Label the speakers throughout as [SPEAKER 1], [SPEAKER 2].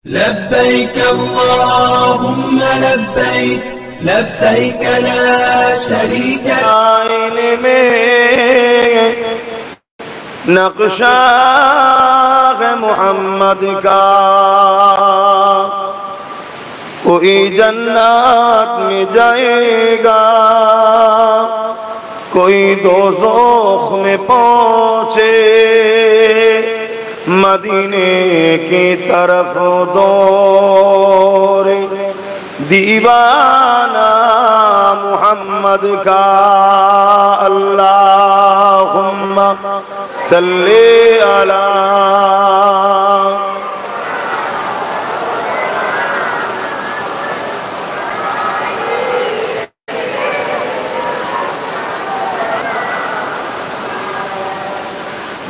[SPEAKER 1] لبيك اللهم لبيك لبيك لا شريك لك में नक्शा है मोहम्मद का कोई जन्नत में जाएगा कोई दोज़ख में पहुँचे मदीने की तरफ दौड़ दीवाना मुहम्मद का अल्लाहुम्मा सल्ली अला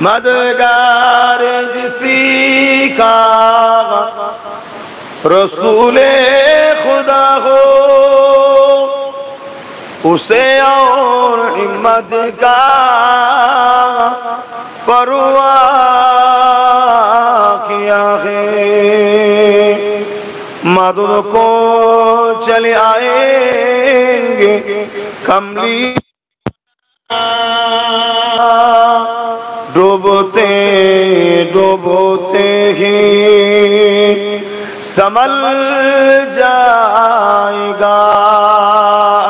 [SPEAKER 1] मददगार जिसी का रसूले खुदा हो उसे और हिम्मत का परवाह किया है मदद को चले आएंगे कमली डूबते डूबते ही संभल जाएगा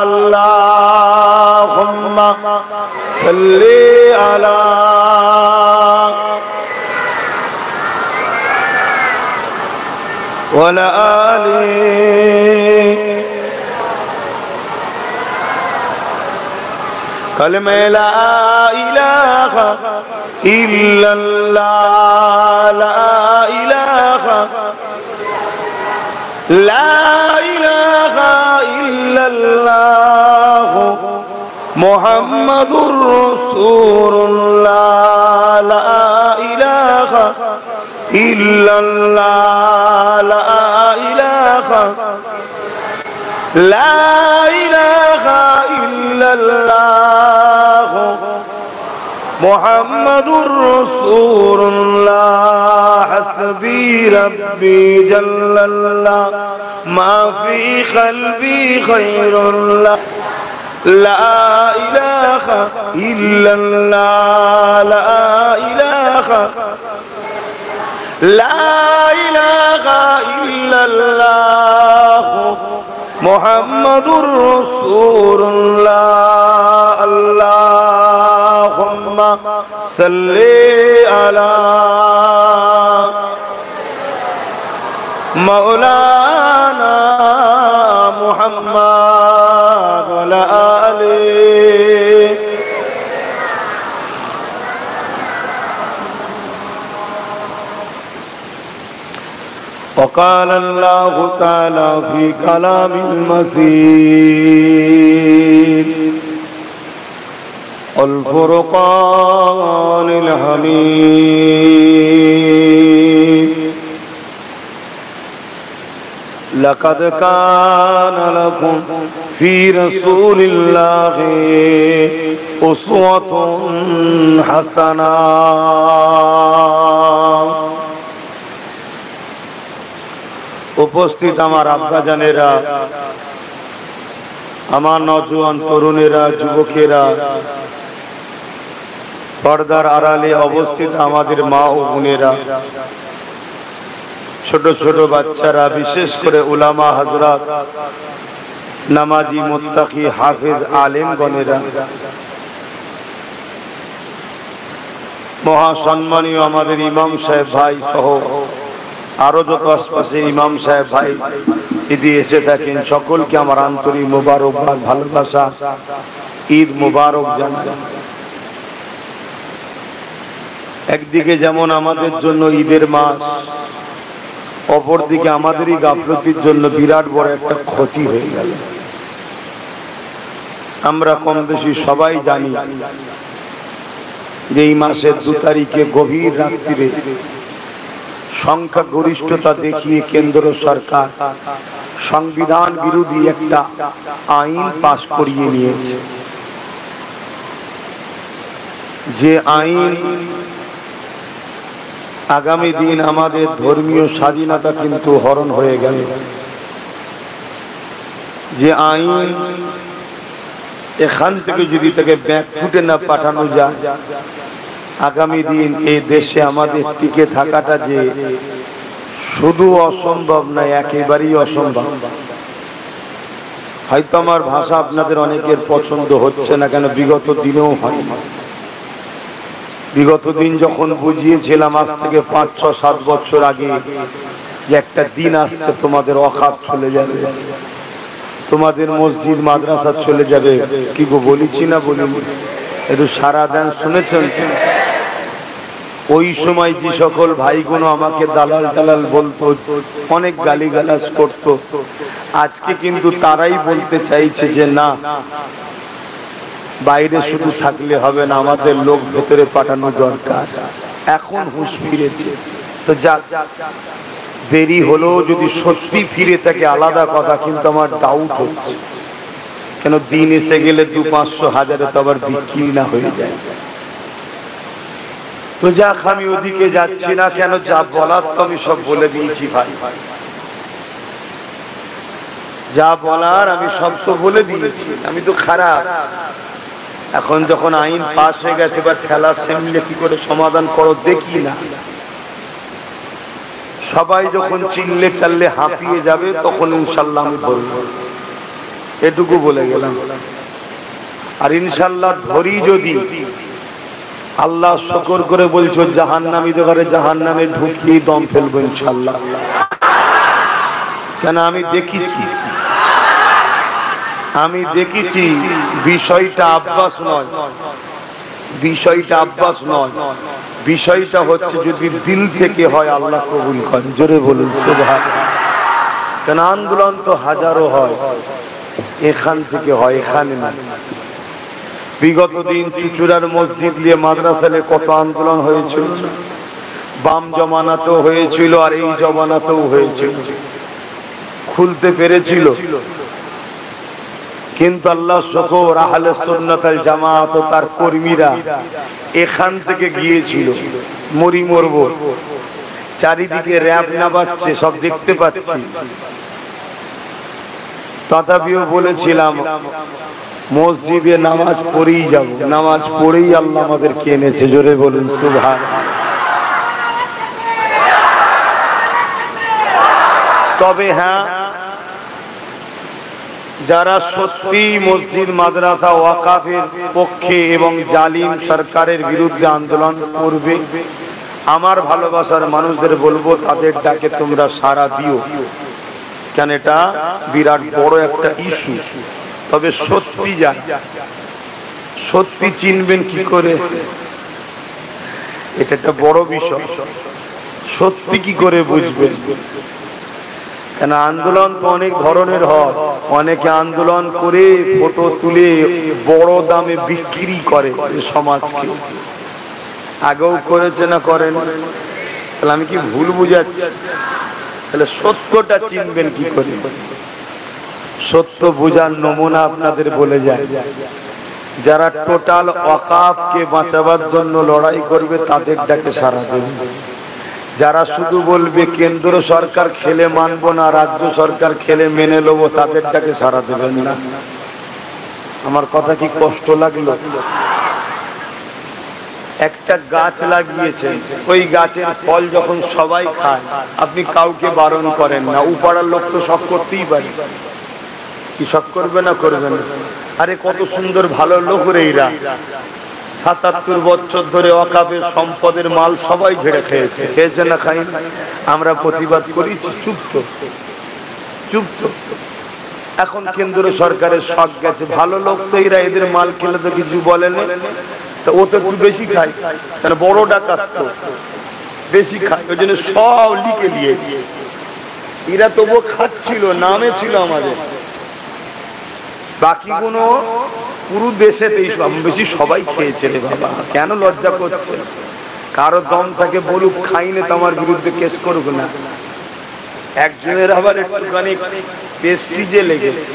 [SPEAKER 1] अल्लाहुम्मा सल्ली अला वला आली कलमे ला इलाहा इल्लल्लाह ला इलाहा इल्लल्लाह मुहम्मदुर रसूलुल्लाह ला इलाहा इल्लल्लाह ला इलाहा इल्लल्लाह मुहम्मदुर रसूलुल्लाह हस्बी रब्बी जल्लल्लाह मा फी क़ल्बी खैरुल्लाह ला इलाहा इल्लल्लाह ला इलाहा इल्लल्लाह मुहम्मदुर रसूलुल्लाह अल्लाहुम्मा सल्ली अला मौलाना मुहम्मद वला आली वक़ाल अल्लाहु तआला फी कलामिल मजीद अल फुरक़ानिल हमीद लक़द कान लकुम फी रसूलिल्लाहि उस्वतुन हसना उपस्थित आमार आब्बा जानेरा आमार नौजवान तरुणेरा युवकेरा पर्दार आड़ाले अवस्थित आमादेर मा ओ बोनेरा छोट छोट बाच्चारा विशेष करे उलामा हजरत नामाजी मुत्ताकी हाफिज आलिम गणेरा महासम्मानीय आमादेर इमाम साहेब भाई सह आरो जो आशपाशे इमाम साहेब भाई यदि एसे थाकेन सकलके आमार आंतरिक मुबारकबाद भालोबासा ईद मुबारक जानाई एकदिके जेमन आमादेर जन्य ईदेर मास अपरदिके आमादेरई गाफलतिर जन्य बिराट बड़ एकटा क्षति हये गेल आमरा कम बेशी सबाई जानी जे एई मासेर 2 तारिखे गभीर रात्रिरे संख्यागरिष्ठता देखिए केंद्र सरकार संविधान विरोधी एक आईन पास करिए निয়েছে যে আইন আগামী দিন আমাদের ধর্মীয় স্বাধীনতা কিন্তু হরণ হয়ে গেল। যে আইন এখান থেকে যদি তাকে ব্যাক ফুটে না পাঠানো যায়, আগামী দিন এই দেশে আমাদের টিকে থাকাটা যে শুধু অসম্ভব নয়, একেবারেই অসম্ভব। হয়তো আমার ভাষা আপনাদের অনেকের পছন্দ হচ্ছে না, কেন বিগত দিনেও হয়। বিগত দিন যখন বুঝিয়েছিলাম আজ থেকে 5-6-7 বছর আগে যে একটা দিন আসছে তোমাদের অখাত চলে যাবে, তোমাদের মসজিদ মাদ্রাসা চলে যাবে, কি গো বলেছি না বলিনি? একটু সারা দেন, শুনেছেন? ওই সময় যে সকল ভাইগুলো আমাকে দালাল দালাল বলতো, অনেক গালিগালাজ করতো, আজকে কিন্তু তারাই বলতে চাইছে যে না, বাইরে শুধু থাকলে হবে না, আমাদের লোক ভেতরে পাঠানো দরকার। এখন হুঁশ ফিরেছে, তো যাক, দেরি হলো। যদি সত্যি ফিরে থাকে আলাদা কথা, কিন্তু আমার ডাউট হচ্ছে, কেন দিন এসে গেলে 200-500-1000 তো আবার বিক্রি না হয়ে যায়। তো যাক, আমি ওদিকে যাচ্ছি না, কেন যা বলার তো আমি সব বলে দিয়েছি ভাই, যা বলার আমি সব তো বলে দিয়েছি। আমি তো খারাপ, এখন যখন আইন পাস হয়ে গেছে, এবার খেলা সামলে কি করে সমাধান করো দেখি না। সবাই যখন চিল্লে চাললে হাঁপিয়ে যাবে, তখন ইনশাল্লাহ আমি বলবো। এটুকু বলে গেলাম। আর ইনশাল্লাহ ধরি যদি, আল্লাহ শুকর করে বলছো জাহান্নামীদের ঘরে জাহান্নামে ঢুকিয়ে দম ফেলবো ইনশাল্লাহ। কেন আমি দেখেছি বিষয়টা আব্বাস নয়, বিষয়টা হচ্ছে যদি দিল থেকে হয় আল্লাহ কবুল করেন। জোরে বলুন সুবহানাল্লাহ। কেন আন্দোলন তো হাজারো হয়, এখান থেকে হয়, এখানে না। বিগত দিন চুচুড়ার মসজিদ নিয়ে মাদ্রাসালে কত আন্দোলন হয়েছিল, বাম জমানাতেও হয়েছিল আর এই জমানাতেও হয়েছিল, খুলতে পেরেছিল। কিন্তু আল্লাহ শুকর, আহলে সুন্নাত ওয়াল জামাত ও তার কর্মীরা এখান থেকে গিয়েছিল, মরব, চারিদিকে র‍্যাব নামাচ্ছে, সব দেখতে পাচ্ছি। তথাপিও বলেছিলাম মসজিদে নামাজ পড়েই যাব, নামাজ পড়েই আল্লাহ আমাদেরকে এনেছে। জোরে বলুন সুবহানাল্লাহ। তবে হ্যাঁ, যারা সত্যি মসজিদ মাদ্রাসা ওয়াকাফের পক্ষে এবং জালিম সরকারের বিরুদ্ধে আন্দোলন করবে, আমার ভালোবাসার মানুষদের বলবো তাদের ডাকে তোমরা সাড়া দিও, কেন এটা বিরাট বড় একটা ইস্যু। তবে সত্যি জান, সত্যি চিনবেন কি করে, এটা একটা বড় বিষয়। সত্যি কি করে বুঝবেন? কেন আন্দোলন তো অনেক ধরনের হয়, অনেকে আন্দোলন করে ফটো তুলে বড় দামে বিক্রি করে সমাজকে। আগেও করেছে না করেন? তাহলে আমি কি ভুল বুঝাচ্ছি? তাহলে সত্যটা চিনবেন কি করে? সত্য বুঝার নমুনা আপনাদের বলে যায়, যারা টোটাল ওয়াকাফকে বাঁচাবার জন্য লড়াই করবে তাদের ডাকে সাড়া দেবে। যারা শুধু বলবে কেন্দ্র সরকার খেলে মানবো না, রাজ্য সরকার খেলে মেনে নেবো, তাদের ডাকে সাড়া দেবেন না। আমার কথা কি কষ্ট লাগলো? একটা গাছ লাগিয়েছেন, ওই গাছের ফল যখন সবাই খায়, আপনি কাউকে বারণ করেন না, উপাড়ার লোক তো সব করতেই পারে, কি সব করবে না? করবে না। আরে কত সুন্দর ভালো লোক রে এরা, ৭৭ বছর ধরে ওয়াকাফের সম্পদের মাল সবাই ঝেড়ে খেয়েছে না খাই? আমরা প্রতিবাদ করি, চুপ তো। এখন কেন্দ্র সরকারের শখ গেছে, ভালো লোক তো এরা, এদের মাল খেলে তো কিছু বলে না, তো ও তো একটু বেশি খায়, তাহলে বড় ডাকাত তো বেশি খায়, ওই জন্য সব লিখে দিয়েছে। এরা তবুও খাচ্ছিল, নামে ছিল আমাদের, বাকিগুলো পুরো দেশেতেই বেশি সবাই খেয়েছে রে বাবা। কেন লজ্জা করছে? কারো দম থাকে বলুক, খাইনে তো আমার বিরুদ্ধে কেস করুক না। একজনের আবার একটুখানি পেস্টিজে লেগেছে,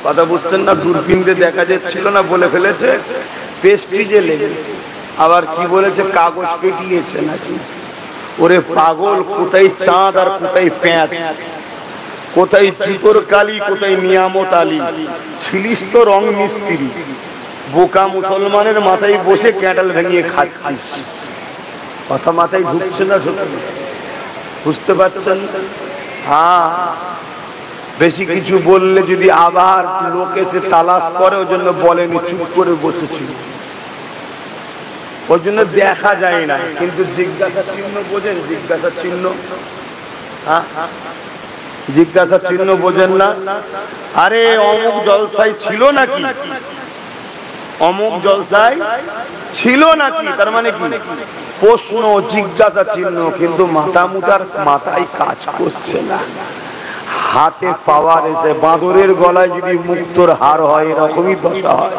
[SPEAKER 1] কথা বুঝছেন না? দূরবীন দিয়ে দেখা যাচ্ছিল না, বলে ফেলেছে পেস্টিজে লেগেছে। আবার কি বলেছে কাগজ পেটিয়েছে নাকি। ওরে পাগল, কোথায় চাঁদ আর কোথায় প্যাঁচ, কোথায় জুতোর কালি, কোথায় নিয়ামত আলী, ছিলিস তো রং মিস্ত্রি। বোকা মুসলমানের মাথায় বসে ক্যাঁটাল ভেঙিয়ে খাচ্ছিস। কথা মাথায় ঢুকছে না? বুঝতে পারছেন? হ্যাঁ, বেশি কিছু বললে যদি আবার লোক এসে তালাশ করে, ওই জন্য বলেনি, চুপ করে বসেছিল। ওই জন্য দেখা যায় না, কিন্তু জিজ্ঞাসা চিহ্ন বোঝেন? জিজ্ঞাসা চিহ্ন, হ্যাঁ, জিজ্ঞাসা চিহ্ন বোঝেন না? আরে অমুক জলসায় ছিল নাকি, অমুক জলসায় ছিল নাকি, তার মানে কি? প্রশ্ন, জিজ্ঞাসা চিহ্ন। কিন্তু মাথা মুতার মাথায় কাজ করছে না। হাতে পাওয়ার এসে বাঁদরের গলায় যদি মুক্তোর হার হয়, এরকমই দশা হয়।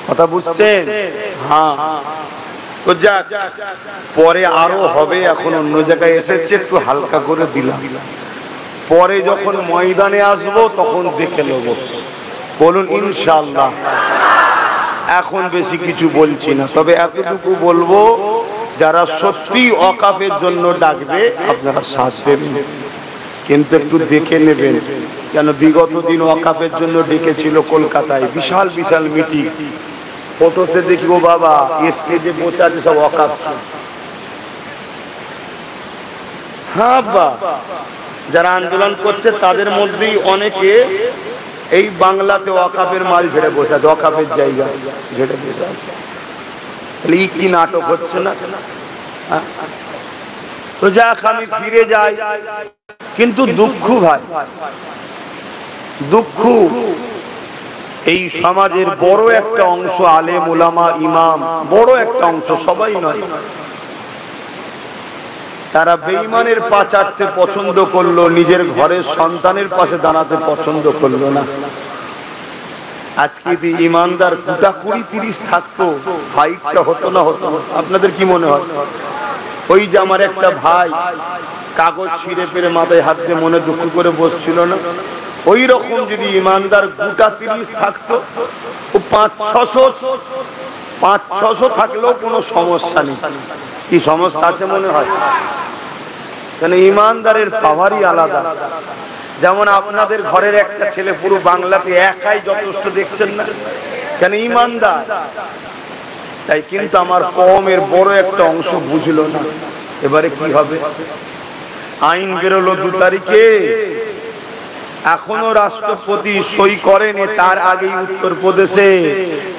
[SPEAKER 1] কথা বুঝছেন? হ্যাঁ, তো যাক, পরে আরো হবে। এখন অন্য জায়গায় এসেছে, একটু হালকা করে দিলাম। পরে যখন ময়দানে আসবো তখন দেখে নেব। বলুন ইনশাআল্লাহ। এখন বেশি কিছু বলছি না, তবে এতটুকু বলবো, যারা সত্যি ওয়াকাফের জন্য ডাকবে আপনারা সাথ দেবেন, কিন্তু একটু দেখে নেবেন। কেন বিগত দিন ওয়াকাফের জন্য ডেকেছিল কলকাতায়, বিশাল বিশাল মিটিং। ফটোতে দেখি ও বাবা স্টেজে বসে আছে সব ওয়াকাফ। হ্যাঁ বা, যারা আন্দোলন করছে তাদের মধ্যেই অনেকে এই বাংলাতে ওয়াকাফের মাল ঝেড়ে বসে আছে, ওয়াকাফের জায়গা ঝেড়ে বসে আছে। কি নাটক হচ্ছে না? তো যাক, আমি ফিরে যাই। কিন্তু দুঃখ ভাই, দুঃখ, এই সমাজের বড় একটা অংশ, আলেম ওলামা ইমাম, বড় একটা অংশ, সবাই নয়, তারা বেঈমানের পা চাটতে পছন্দ করলো, নিজের ঘরের সন্তানের পাশে দাঁড়াতে পছন্দ করলো না। আজকে যদি ইমানদার 20-30 থাকতো, ফাইটটা হতো না? হতো। আপনাদের কি মনে হয়? ওই যে আমার একটা ভাই কাগজ ছিঁড়ে পেরে মাথায় হাত দিয়ে মনে দুঃখ করে বসছিল না, ওই রকম যদি ইমানদার 30 থাকতো, ও 500-600 থাকলেও কোনো সমস্যা নেই। কি সমস্যা আছে মনে হয়? কেন ইমানদারের পাওয়ারই আলাদা। যেমন আপনাদের ঘরের একটা ছেলে পুরো বাংলাতে একাই যথেষ্ট, দেখছেন না? কেন ইমানদার। তাই কিন্তু আমার কওমের বড় একটা অংশ বুঝলো না। এবারে কি হবে? আইন বেরোলো 2 তারিখে, এখনো রাষ্ট্রপতি সই করেনি, তার আগেই উত্তরপ্রদেশে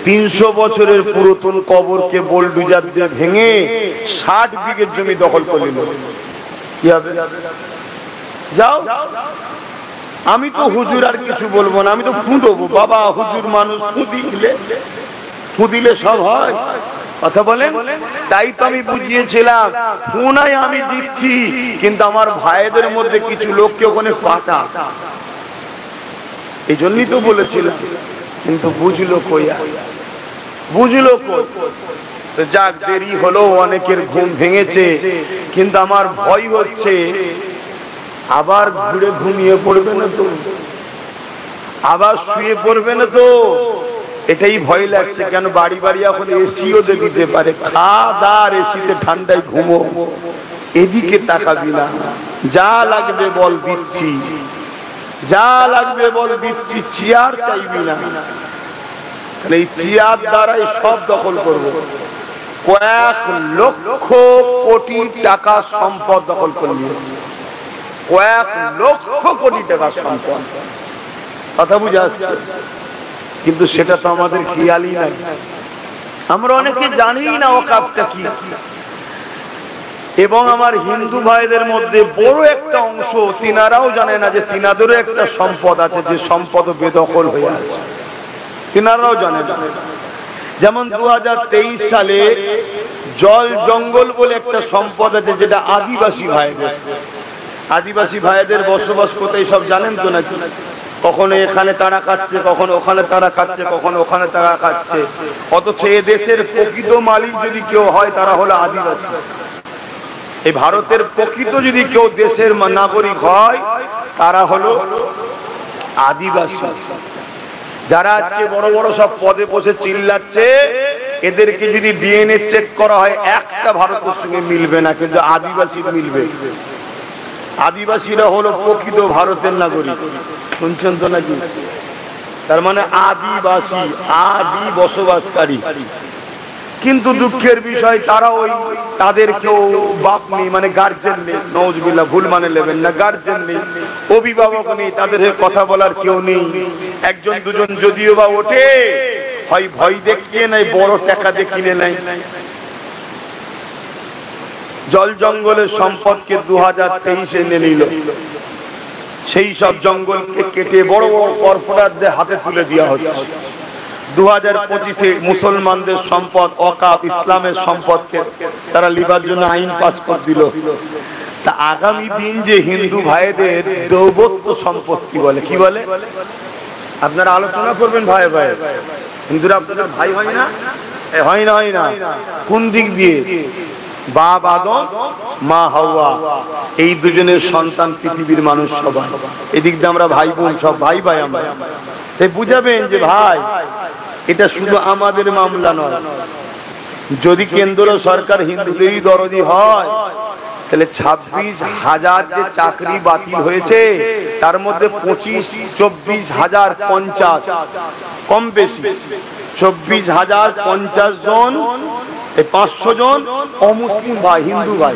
[SPEAKER 1] 300 বছরের পুরাতন কবরকে বোলডুজার দিয়ে ভেঙে 60 বিঘে জমি দখল করে নিল। কি হবে? যাও, আমি তো হুজুর আর কিছু বলবো না, আমি তো ফু দেবো। বাবা হুজুর মানুষ, ফু দিলে সব হয়? কথা বলেন? তাই তো আমি বুঝিয়েছিলাম, পুনাই আমি দিচ্ছি, কিন্তু আমার ভাইদের মধ্যে কিছু লোককে ওখানে পাঠা, এই জন্যই তো বলেছিলাম। কিন্তু বুঝলো কই, বুঝলো কই? যাক, দেরি হলো, অনেকের ঘুম ভেঙেছে, কিন্তু আমার ভয় হচ্ছে আবার ঘুরে ঘুমিয়ে পড়বে না তো, আবার শুয়ে পড়বে না তো, এটাই ভয় লাগছে। কেন বাড়ি বাড়ি এখন এসিও দিতে পারে, খাদার এসিতে ঠান্ডায় ঘুমো, এদিকে তাকাবি না। যা লাগবে বল দিচ্ছি, যা লাগবে বল দিচ্ছি, চেয়ার চাইবি না। এই চেয়ার দ্বারাই সব দখল করব। কয়েক লক্ষ কোটি টাকা সম্পদ দখল করে নিয়েছে, কয়েক লক্ষ কোটি টাকা সম্পদ। কথা বুঝে আসছে? কিন্তু সেটা তো আমাদের খেয়ালই নাই। আমরা অনেকে জানি না ওয়াকাফটা কি। এবং আমার হিন্দু ভাইদের মধ্যে বড় একটা অংশ, তিনারাও জানে না যে তিনাদেরও একটা সম্পদ আছে, যে সম্পদ বেদখল হয়ে আছে, তিনারাও জানে না। যেমন 2023 সালে জল জঙ্গল বলে একটা সম্পদ আছে, যেটা আদিবাসী ভাইদের, আদিবাসী ভাইদের বসবাস কোথায় সব জানেন তো নাকি? কখনো এখানে তারা খাচ্ছে, কখনো ওখানে তারা খাচ্ছে, কখনো ওখানে তারা খাচ্ছে। অথচ এ দেশের প্রকৃত মালিক যদি কেউ হয়, তারা হলো আদিবাসী। এই ভারতের প্রকৃত যদি কেউ দেশের নাগরিক হয়, তারা হলো আদিবাসী। যারা আজকে বড় বড় সব পদে বসে চিল্লাচ্ছে, এদেরকে যদি ডিএনএ চেক করা হয় একটা ভারতের সঙ্গে মিলবে না, কিন্তু আদিবাসীর মিলবে। আদিবাসীরা হলো প্রকৃত ভারতের নাগরিক, শুনছেন তো নাকি? তার মানে আদিবাসী, আদি বসবাসকারী। কিন্তু দুঃখের বিষয় তারা ওই তাদের কেউ বাপ নেই, মানে গার্জেন নেই, নওয়াজবিল্লাহ ভুল মানে নেবেন না, গার্জেন নেই, অভিভাবক নেই, তাদের কথা বলার কেউ নেই। একজন দুজন যদিও বা ওঠে, হয় ভয় দেখিয়ে নাই, বড় টাকা দেখিয়ে নাই। জল জঙ্গলের সম্পদকে 2023 এনে নিল, সেই সব জঙ্গলকে কেটে বড় বড় কর্পোরেটদের হাতে তুলে দেওয়া হচ্ছে। 2025-এ মুসলমানদের সম্পদ, ওয়াকফ, ইসলামের সম্পদকে তারা লিবার জন্য আইন পাস করে দিল। তা আগামী দিন যে হিন্দু ভাইদের দৌবত্ব সম্পত্তি বলে, কি বলে? আপনারা আলোচনা করবেন ভাই ভাই, হিন্দুরা আপনাদের ভাই হয় না? হয় না, হয় না। কোন দিক দিয়ে? বাপ আদম, মা হাওয়া, এই দুজনের সন্তান পৃথিবীর মানুষ সবাই। এদিক দিয়ে আমরা ভাই বোন, সব ভাই ভাই আমরা। তাই বুঝাবেন যে ভাই এটা শুধু আমাদের মামলা নয়। যদি কেন্দ্র সরকার হিন্দুদেরই দরদি হয়, তাহলে 26,000 যে চাকরি বাতিল হয়েছে, তার মধ্যে 24,050 কম বেশি 24,050 জন, 500 জন অমুসলিম ভাই, হিন্দু ভাই।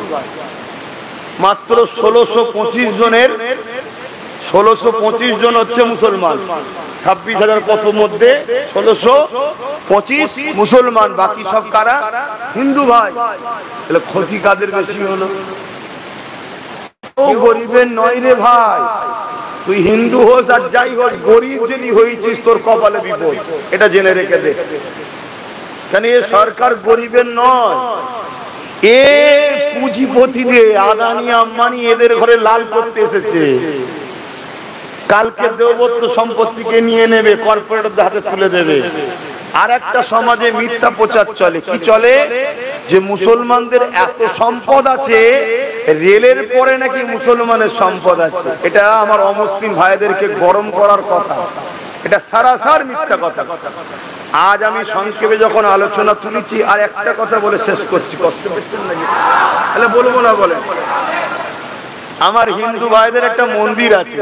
[SPEAKER 1] মাত্র 1625 জনের 1625 জন হচ্ছে মুসলমান। 26,000 কত মধ্যে 1625 মুসলমান, বাকি সব কারা? হিন্দু ভাই। তাহলে ক্ষতি কাদের বেশি হলো? গরিবের নয় রে ভাই, তুই হিন্দু হোস আর যাই হোক, গরিব যদি হয়েছিস তোর কপালে বিপদ, এটা জেনে রেখে দে। কেন এ সরকার গরিবের নয়, এ পুঁজিপতিদের, আদানি আম্বানি এদের ঘরে লাল করতে এসেছে। কালকে দেবত্ব সম্পত্তিকে নিয়ে নেবে, কর্পোরেটরদের হাতে তুলে দেবে। আর একটা সমাজে মিথ্যা প্রচার চলে, কি চলে? যে মুসলমানদের এত সম্পদ আছে, রেলের পরে নাকি মুসলমানের সম্পদ আছে। এটা আমার অমুসলিম ভাইদেরকে গরম করার কথা, এটা সারাসার মিথ্যা কথা। আজ আমি সংক্ষেপে যখন আলোচনা তুলেছি, আর একটা কথা বলে শেষ করছি, কষ্ট পেয়েছেন নাকি? তাহলে বলবো না? বলে আমার হিন্দু ভাইদের একটা মন্দির আছে,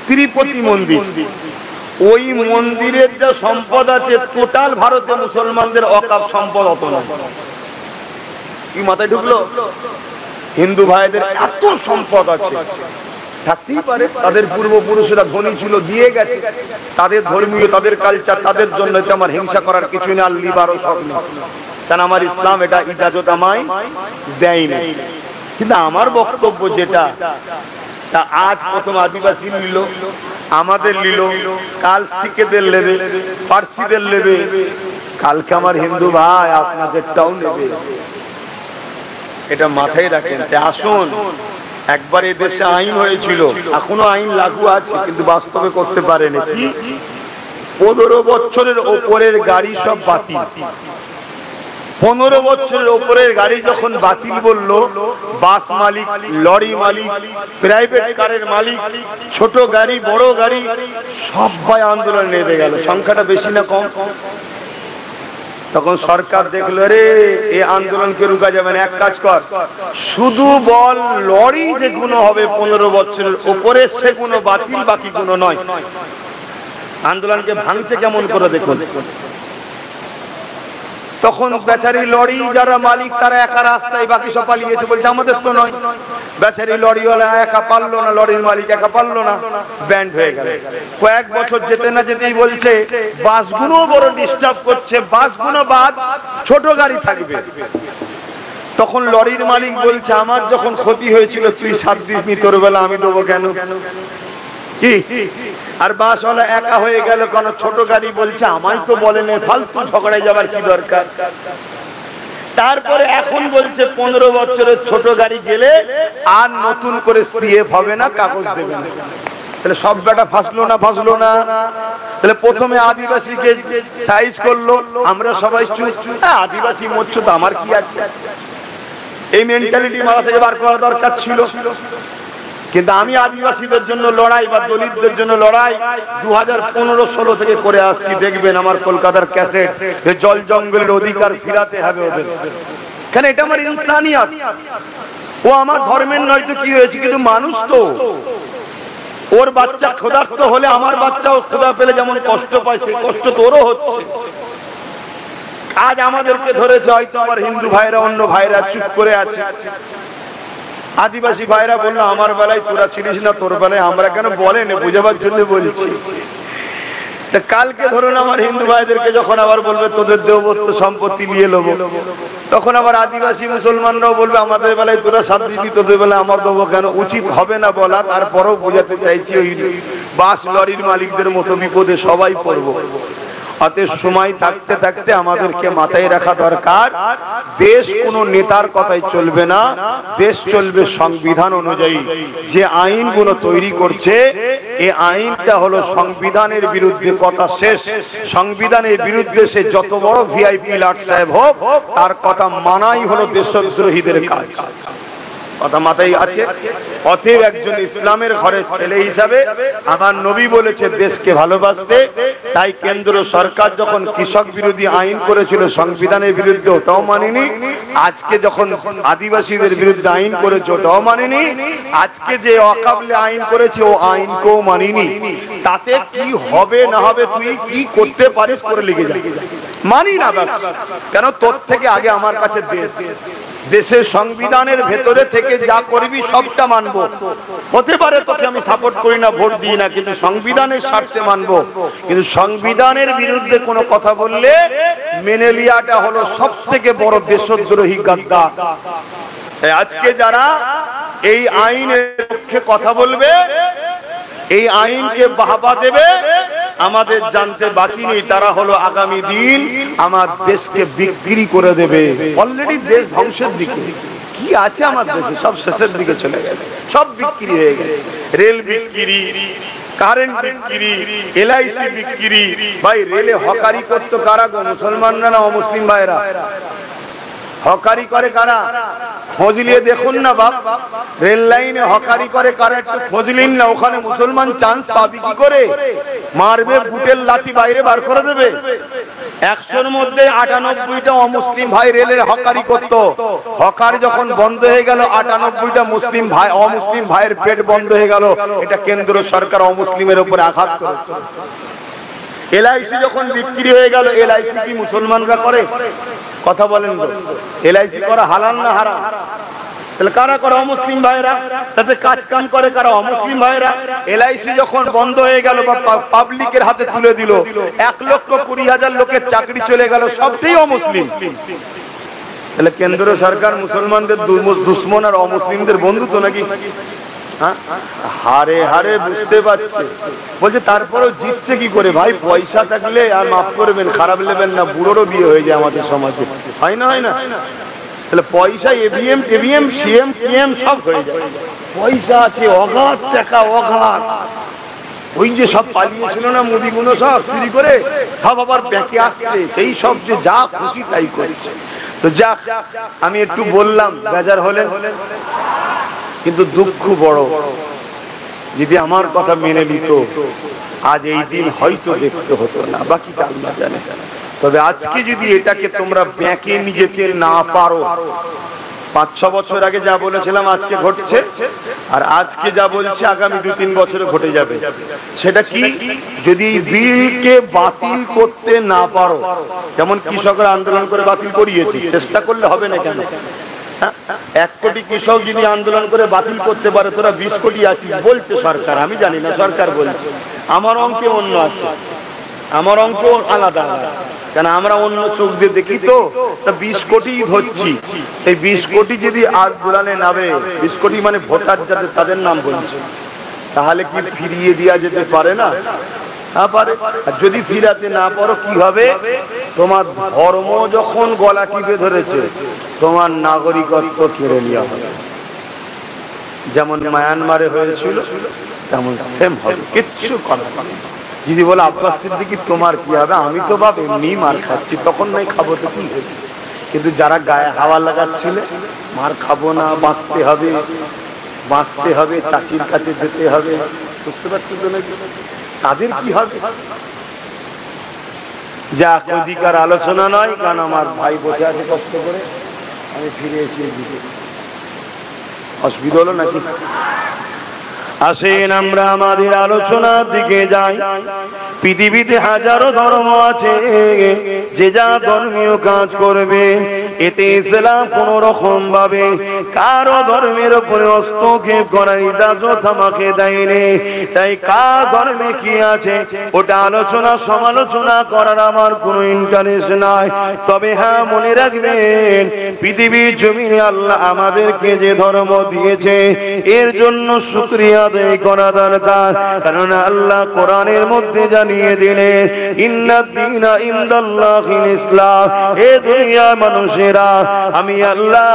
[SPEAKER 1] তিরুপতি মন্দির। ওই মন্দিরের যা সম্পদ আছে, টোটাল ভারতে মুসলমানদের ওয়াকফ সম্পদ অত না। কি মাথায় ঢুকলো? হিন্দু ভাইদের এত সম্পদ আছে, থাকতেই পারে তাদের পূর্বপুরুষরা ধনী ছিল, দিয়ে গেছে, তাদের ধর্মীয়, তাদের কালচার, তাদের জন্য আমার হিংসা করার কিছু নেই, আর লিবারও সব নেই। কারণ আমার ইসলাম এটা ইজাজত আমায় দেয় না। কিন্তু আমার বক্তব্য যেটা, তা আজ প্রথম আদিবাসী নিল, আমাদের নিল, কাল শিখেদের নেবে, পার্সিদের নেবে, কালকে আমার হিন্দু ভাই আপনাদেরটাও নেবে। এটা মাথায় রাখেন। আসুন, একবার এই দেশে আইন হয়েছিল, এখনো আইন লাগু আছে, কিন্তু বাস্তবে করতে পারেনি। কি? 15 বছরের ওপরের গাড়ি সব বাতিল। 15 বছরের ওপরের গাড়ি যখন বাতিল বললো, বাস মালিক, লরি মালিক, প্রাইভেট কারের মালিক, ছোট গাড়ি, বড় গাড়ি, সবাই আন্দোলন নেমে গেল। সংখ্যাটা বেশি না কম? তখন সরকার দেখলো, রে এই আন্দোলনকে রুকা যাবে না, এক কাজ কর, শুধু বল লরি যেগুলো হবে 15 বছরের উপরে সেগুলো বাতিল, বাকি গুলো নয়। আন্দোলনকে ভাঙছে কেমন করে দেখুন। তখন বেচারি লরি যারা মালিক, তারা একা রাস্তায়, বাকি সব পালিয়েছে, বলছে আমাদের তো নয়। বেচারি লরিওয়ালা একা পারলো না, লরির মালিক একা পারলো না, ব্যান্ড হয়ে গেল। কয়েক বছর যেতে না যেতেই বলছে বাসগুলো বড় ডিস্টার্ব করছে, বাসগুলো বাদ, ছোট গাড়ি থাকবে। তখন লরির মালিক বলছে আমার যখন ক্ষতি হয়েছিল তুই সাথ দিসনি, তোর বেলা আমি দেবো কেন? কি? আর বাসওয়ালা একা হয়ে গেল কেন? ছোট গাড়ি বলছে আমায় তো বলেন, ফালতু ঝগড়ায় যাবার কি দরকার? তারপরে এখন বলছে 15 বছরের ছোট গাড়ি গেলে আর নতুন করে সিএফ হবে না, কাগজ দেবে না। তাহলে সব বেটা ফাঁসলো না? ফাঁসলো না? তাহলে প্রথমে আদিবাসীকে সাইজ করলো, আমরা সবাই চুপ, আদিবাসী মরছো তো আমার কি আছে? এই মেন্টালিটি মাথা থেকে বার করা দরকার ছিল। কিন্তু আমি আদিবাসীদের জন্য লড়াই বা দলিতদের জন্য লড়াই 2015-16 থেকে করে আসছি। দেখবেন আমার কলকাতার ক্যাসেট, যে জল জঙ্গলের অধিকার ফিরাতে হবে ওদের, কেন এটা আমার ইনসানিয়ত। ও আমার ধর্মের নয় তো কি হয়েছে, কিন্তু মানুষ তো। ওর বাচ্চা ক্ষুধার্ত হলে আমার বাচ্চাও ক্ষুধা পেলে যেমন কষ্ট পায়, সেই কষ্ট তো ওরও হচ্ছে। আজ আমাদেরকে ধরেছে, হয়তো আমার হিন্দু ভাইরা অন্য ভাইরা চুপ করে আছে, আদিবাসী ভাইরা বললো আমার বেলায় তোরা ছিলিস না, তোর বেলায় আমরা কেন, বলেন বোঝাবার জন্য বলছি। কালকে ধরুন আমার হিন্দু ভাইদেরকে যখন আবার বলবে তোদের দেবত্ব সম্পত্তি নিয়ে নেবো, তখন আবার আদিবাসী মুসলমানরাও বলবে আমাদের বেলায় তোরা সাথ দিবি, তোদের বেলায় আমার দেবো কেন। উচিত হবে না বলা, তারপরেও বোঝাতে চাইছি ওই বাস লরির মালিকদের মতো বিপদে সবাই পড়বো। অতএব সময় থাকতে থাকতে আমাদেরকে মাথায় রাখা দরকার, দেশ কোন নেতার কথাই চলবে না, দেশ চলবে সংবিধান অনুযায়ী। যে আইনগুলো তৈরি করছে, এই আইনটা হলো সংবিধানের বিরুদ্ধে, কথা শেষ। সংবিধানের বিরুদ্ধে সে যত বড় ভিআইপি লাট সাহেব হোক, তার কথা মানাই হলো দেশদ্রোহীদের কাজ। কথা মাথায় আছে? অতএব একজন ইসলামের ঘরের ছেলে হিসাবে আমার নবী বলেছে দেশকে ভালোবাসতে। তাই কেন্দ্র সরকার যখন কৃষক বিরোধী আইন করেছিল সংবিধানের বিরুদ্ধে, ওটাও মানিনি। আজকে যখন আদিবাসীদের বিরুদ্ধে আইন করেছে, ওটাও মানিনি। আজকে যে ওয়াকাফে আইন করেছে, ও আইনকেও মানিনি। তাতে কি হবে না হবে, তুই কি করতে পারিস করে লিখে যা, মানি না ব্যাস। কেন, তোর থেকে আগে আমার কাছে দেশ, দেশের সংবিধানের ভেতরে থেকে যা করবি সবটা মানবো। হতে পারে তোকে আমি সাপোর্ট করি না, ভোট দিই না, কিন্তু সংবিধানের স্বার্থে মানবো। কিন্তু সংবিধানের বিরুদ্ধে কোনো কথা বললে মেনে লিয়াটা হলো সব থেকে বড় দেশদ্রোহী গাদ্দার। আজকে যারা এই আইনের পক্ষে কথা বলবে, এই আইনকে বাহবা দেবে, আমাদের জানতে বাকি নেই তারা হলো আগামী দিন আমার দেশকে বিক্রি করে দেবে। অলরেডি দেশ ধ্বংসের দিকে। কি আছে আমার দেশে, সব শেষের দিকে চলে গেছে, সব বিক্রি হয়ে গেছে। রেল বিক্রি, কারেন্ট বিক্রি, এলআইসি বিক্রি। ভাই রেলে হকারি করতো কারা গো? মুসলমানরা না অমুসলিম ভাইরা? হকারি করে কারা? খোঁজ নিয়ে দেখুন না বাপ, রেল লাইনে হকারি করে কারা, একটু খোঁজ নিন না। ওখানে মুসলমান চান্স পাবি কি করে? মারবে, বুটের লাথি বাইরে বার করে দেবে। 100-র মধ্যে 98টা অমুসলিম ভাই রেলের হকারি করতো। হকারি যখন বন্ধ হয়ে গেল, 98টা মুসলিম ভাই, অমুসলিম ভাইয়ের পেট বন্ধ হয়ে গেল। এটা কেন্দ্র সরকার অমুসলিমের উপর আঘাত করেছে। এলআইসি যখন বিক্রি হয়ে গেল, এলআইসি কি মুসলমানরা করে? কথা বলেন তো, এলআইসি করা হালাল না হারাম? তাহলে কারা করে? অমুসলিম ভাইরা। তাতে কাজ কাম করে কারা? অমুসলিম ভাইরা। এলআইসি যখন বন্ধ হয়ে গেল বা পাবলিকের হাতে তুলে দিল, 1,20,000 লোকের চাকরি চলে গেল, সবটাই অমুসলিম। তাহলে কেন্দ্র সরকার মুসলমানদের দুশ্মন আর অমুসলিমদের বন্ধু তো নাকি? হারে হারে বুঝতে পারছে। বলছে তারপরেও জিতছে কি করে? ভাই পয়সা থাকলে, আর মাফ করবেন খারাপ নেবেন না, বুড়োরও বিয়ে হয়ে যায় আমাদের সমাজে, হয় না? হয় না? তাহলে পয়সা এভিএম টেভিএম সিএম পিএম সব হয়ে যায়। পয়সা আছে, অগাধ টাকা, অগাধ। ওই যে সব পালিয়েছিল না মুদিগুলো, সব চুরি করে সব আবার ব্যাকে আসছে, সেই সব যে যা খুশি তাই করেছে। তো যাক, আমি একটু বললাম, বেজার হলেন, কিন্তু দুঃখ বড়। যদি আমার কথা মেনে নিত, আজ এই দিন হয়তো দেখতে হতো না, বাকিটা আল্লাহ জানে। তবে আজকে যদি এটাকে তোমরা ব্যাকে নিজেকে না পারো, 5-6 বছর আগে যা বলেছিলাম আজকে ঘটছে, আর আজকে যা বলছে আগামী 2-3 বছরে ঘটে যাবে। সেটা কি? যদি বিলকে বাতিল করতে না পারো, যেমন কৃষকরা আন্দোলন করে বাতিল করিয়েছে, চেষ্টা করলে হবে না কেন? 1 কোটি কৃষক যদি আন্দোলন করে বাতিল করতে পারে, তোরা 20 কোটি আছিস বলছে সরকার, আমি জানি না, সরকার বলছে। আমার অঙ্কে অন্য আছে, আমার অঙ্ক আলাদা, কেন আমরা অন্য চোখ দিয়ে দেখি তো। 20 কোটি ধরছি, এই 20 কোটি যদি আজ দুলালে নামে, 20 কোটি মানে ভোটার যাদের, তাদের নাম বলছে, তাহলে কি ফিরিয়ে দেওয়া যেতে পারে না? হ্যাঁ পারে। আর যদি ফিরাতে না পারো কি হবে? তোমার ধর্ম যখন গলা টিপে ধরেছে, তোমার নাগরিকত্ব কেড়ে নেওয়া হবে। যেমন মায়ানমারে হয়েছিল, তেমন সেম হবে, কিচ্ছু করার নেই। যদি বলে আব্বাস সিদ্দিকী তোমার কি হবে? আমি তো বাপ এমনি মার খাচ্ছি, তখন নাই খাবো তো কি হবে? কিন্তু যারা গায়ে হাওয়া লাগাচ্ছিল, মার খাবো না, বাঁচতে হবে, বাঁচতে হবে, চাকরির কাছে যেতে হবে, বুঝতে পারছি তো নাকি? তাদের কি হবে? যা অধিকার আলোচনা নয়, কারণ আমার ভাই বসে আছে কষ্ট করে, আমি ফিরে এসে অসুবিধা হলো নাকি? আসেন আমরা আমাদের আলোচনার দিকে যাই। পৃথিবীতে হাজারো ধর্ম আছে, যে যা ধর্মীয় কাজ করবে, এতে ইসলাম কোন রকম ভাবে কারো ধর্মের উপরে হস্তক্ষেপ করার ইজাজত আমাকে দেয়নি। তাই কার ধর্মে কি আছে ওটা আলোচনা সমালোচনা করার আমার কোনো ইন্টারেস্ট নাই। তবে হ্যাঁ, মনে রাখবেন, পৃথিবীর জমিনে আল্লাহ আমাদেরকে যে ধর্ম দিয়েছে এর জন্য শুকরিয়া আদায় করা দরকার। কারণ আল্লাহ কোরআনের মধ্যে জানিয়ে দিলেন, ইন্নাদ দীনা ইনদাল্লাহিল ইসলাম, এ দুনিয়ার মানুষেরা, আমি আল্লাহ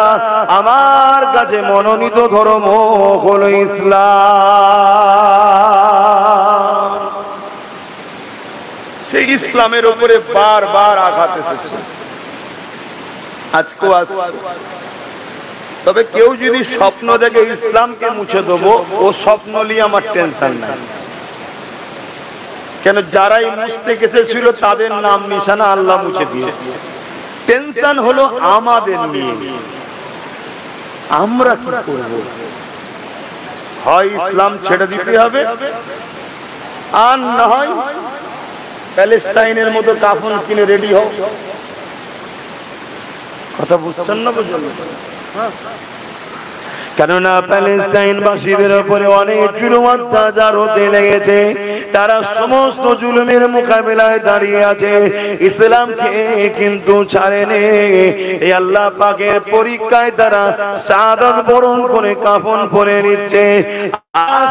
[SPEAKER 1] আমার কাছে মনোনীত ধর্ম হলো ইসলাম। সেই ইসলামের উপরে বারবার আঘাত এসেছে, আজকেও আসছে। তবে কেউ যদি স্বপ্ন দেখে ইসলামকে মুছে দেবো, ও স্বপ্ন নিয়ে আমার টেনশন নাই। কেন, যারাই মুছতে গেছিল তাদের নাম নিশানা আল্লাহ মুছে দিয়েছে। টেনশন হলো আমাদের নিয়ে, আমরা কি করব? হয় ইসলাম ছেড়ে দিতে হবে, আর না হয় প্যালেস্টাইনের মতো কাফন কিনে রেডি হোক। কথা বুঝছেন না? বুঝলেন? কেননা প্যালেস্টাইনবাসীদের উপরে অনেক জুলুম অত্যাচার হতে লেগেছে। তারা সমস্ত জুলুমের মোকাবিলায় দাঁড়িয়ে আছে, ইসলামকে কিন্তু ছাড়েনি। এই আল্লাহ পাকের পরীক্ষায় তারা শাহাদাত বরণ করে কাফন পরে নিচ্ছে।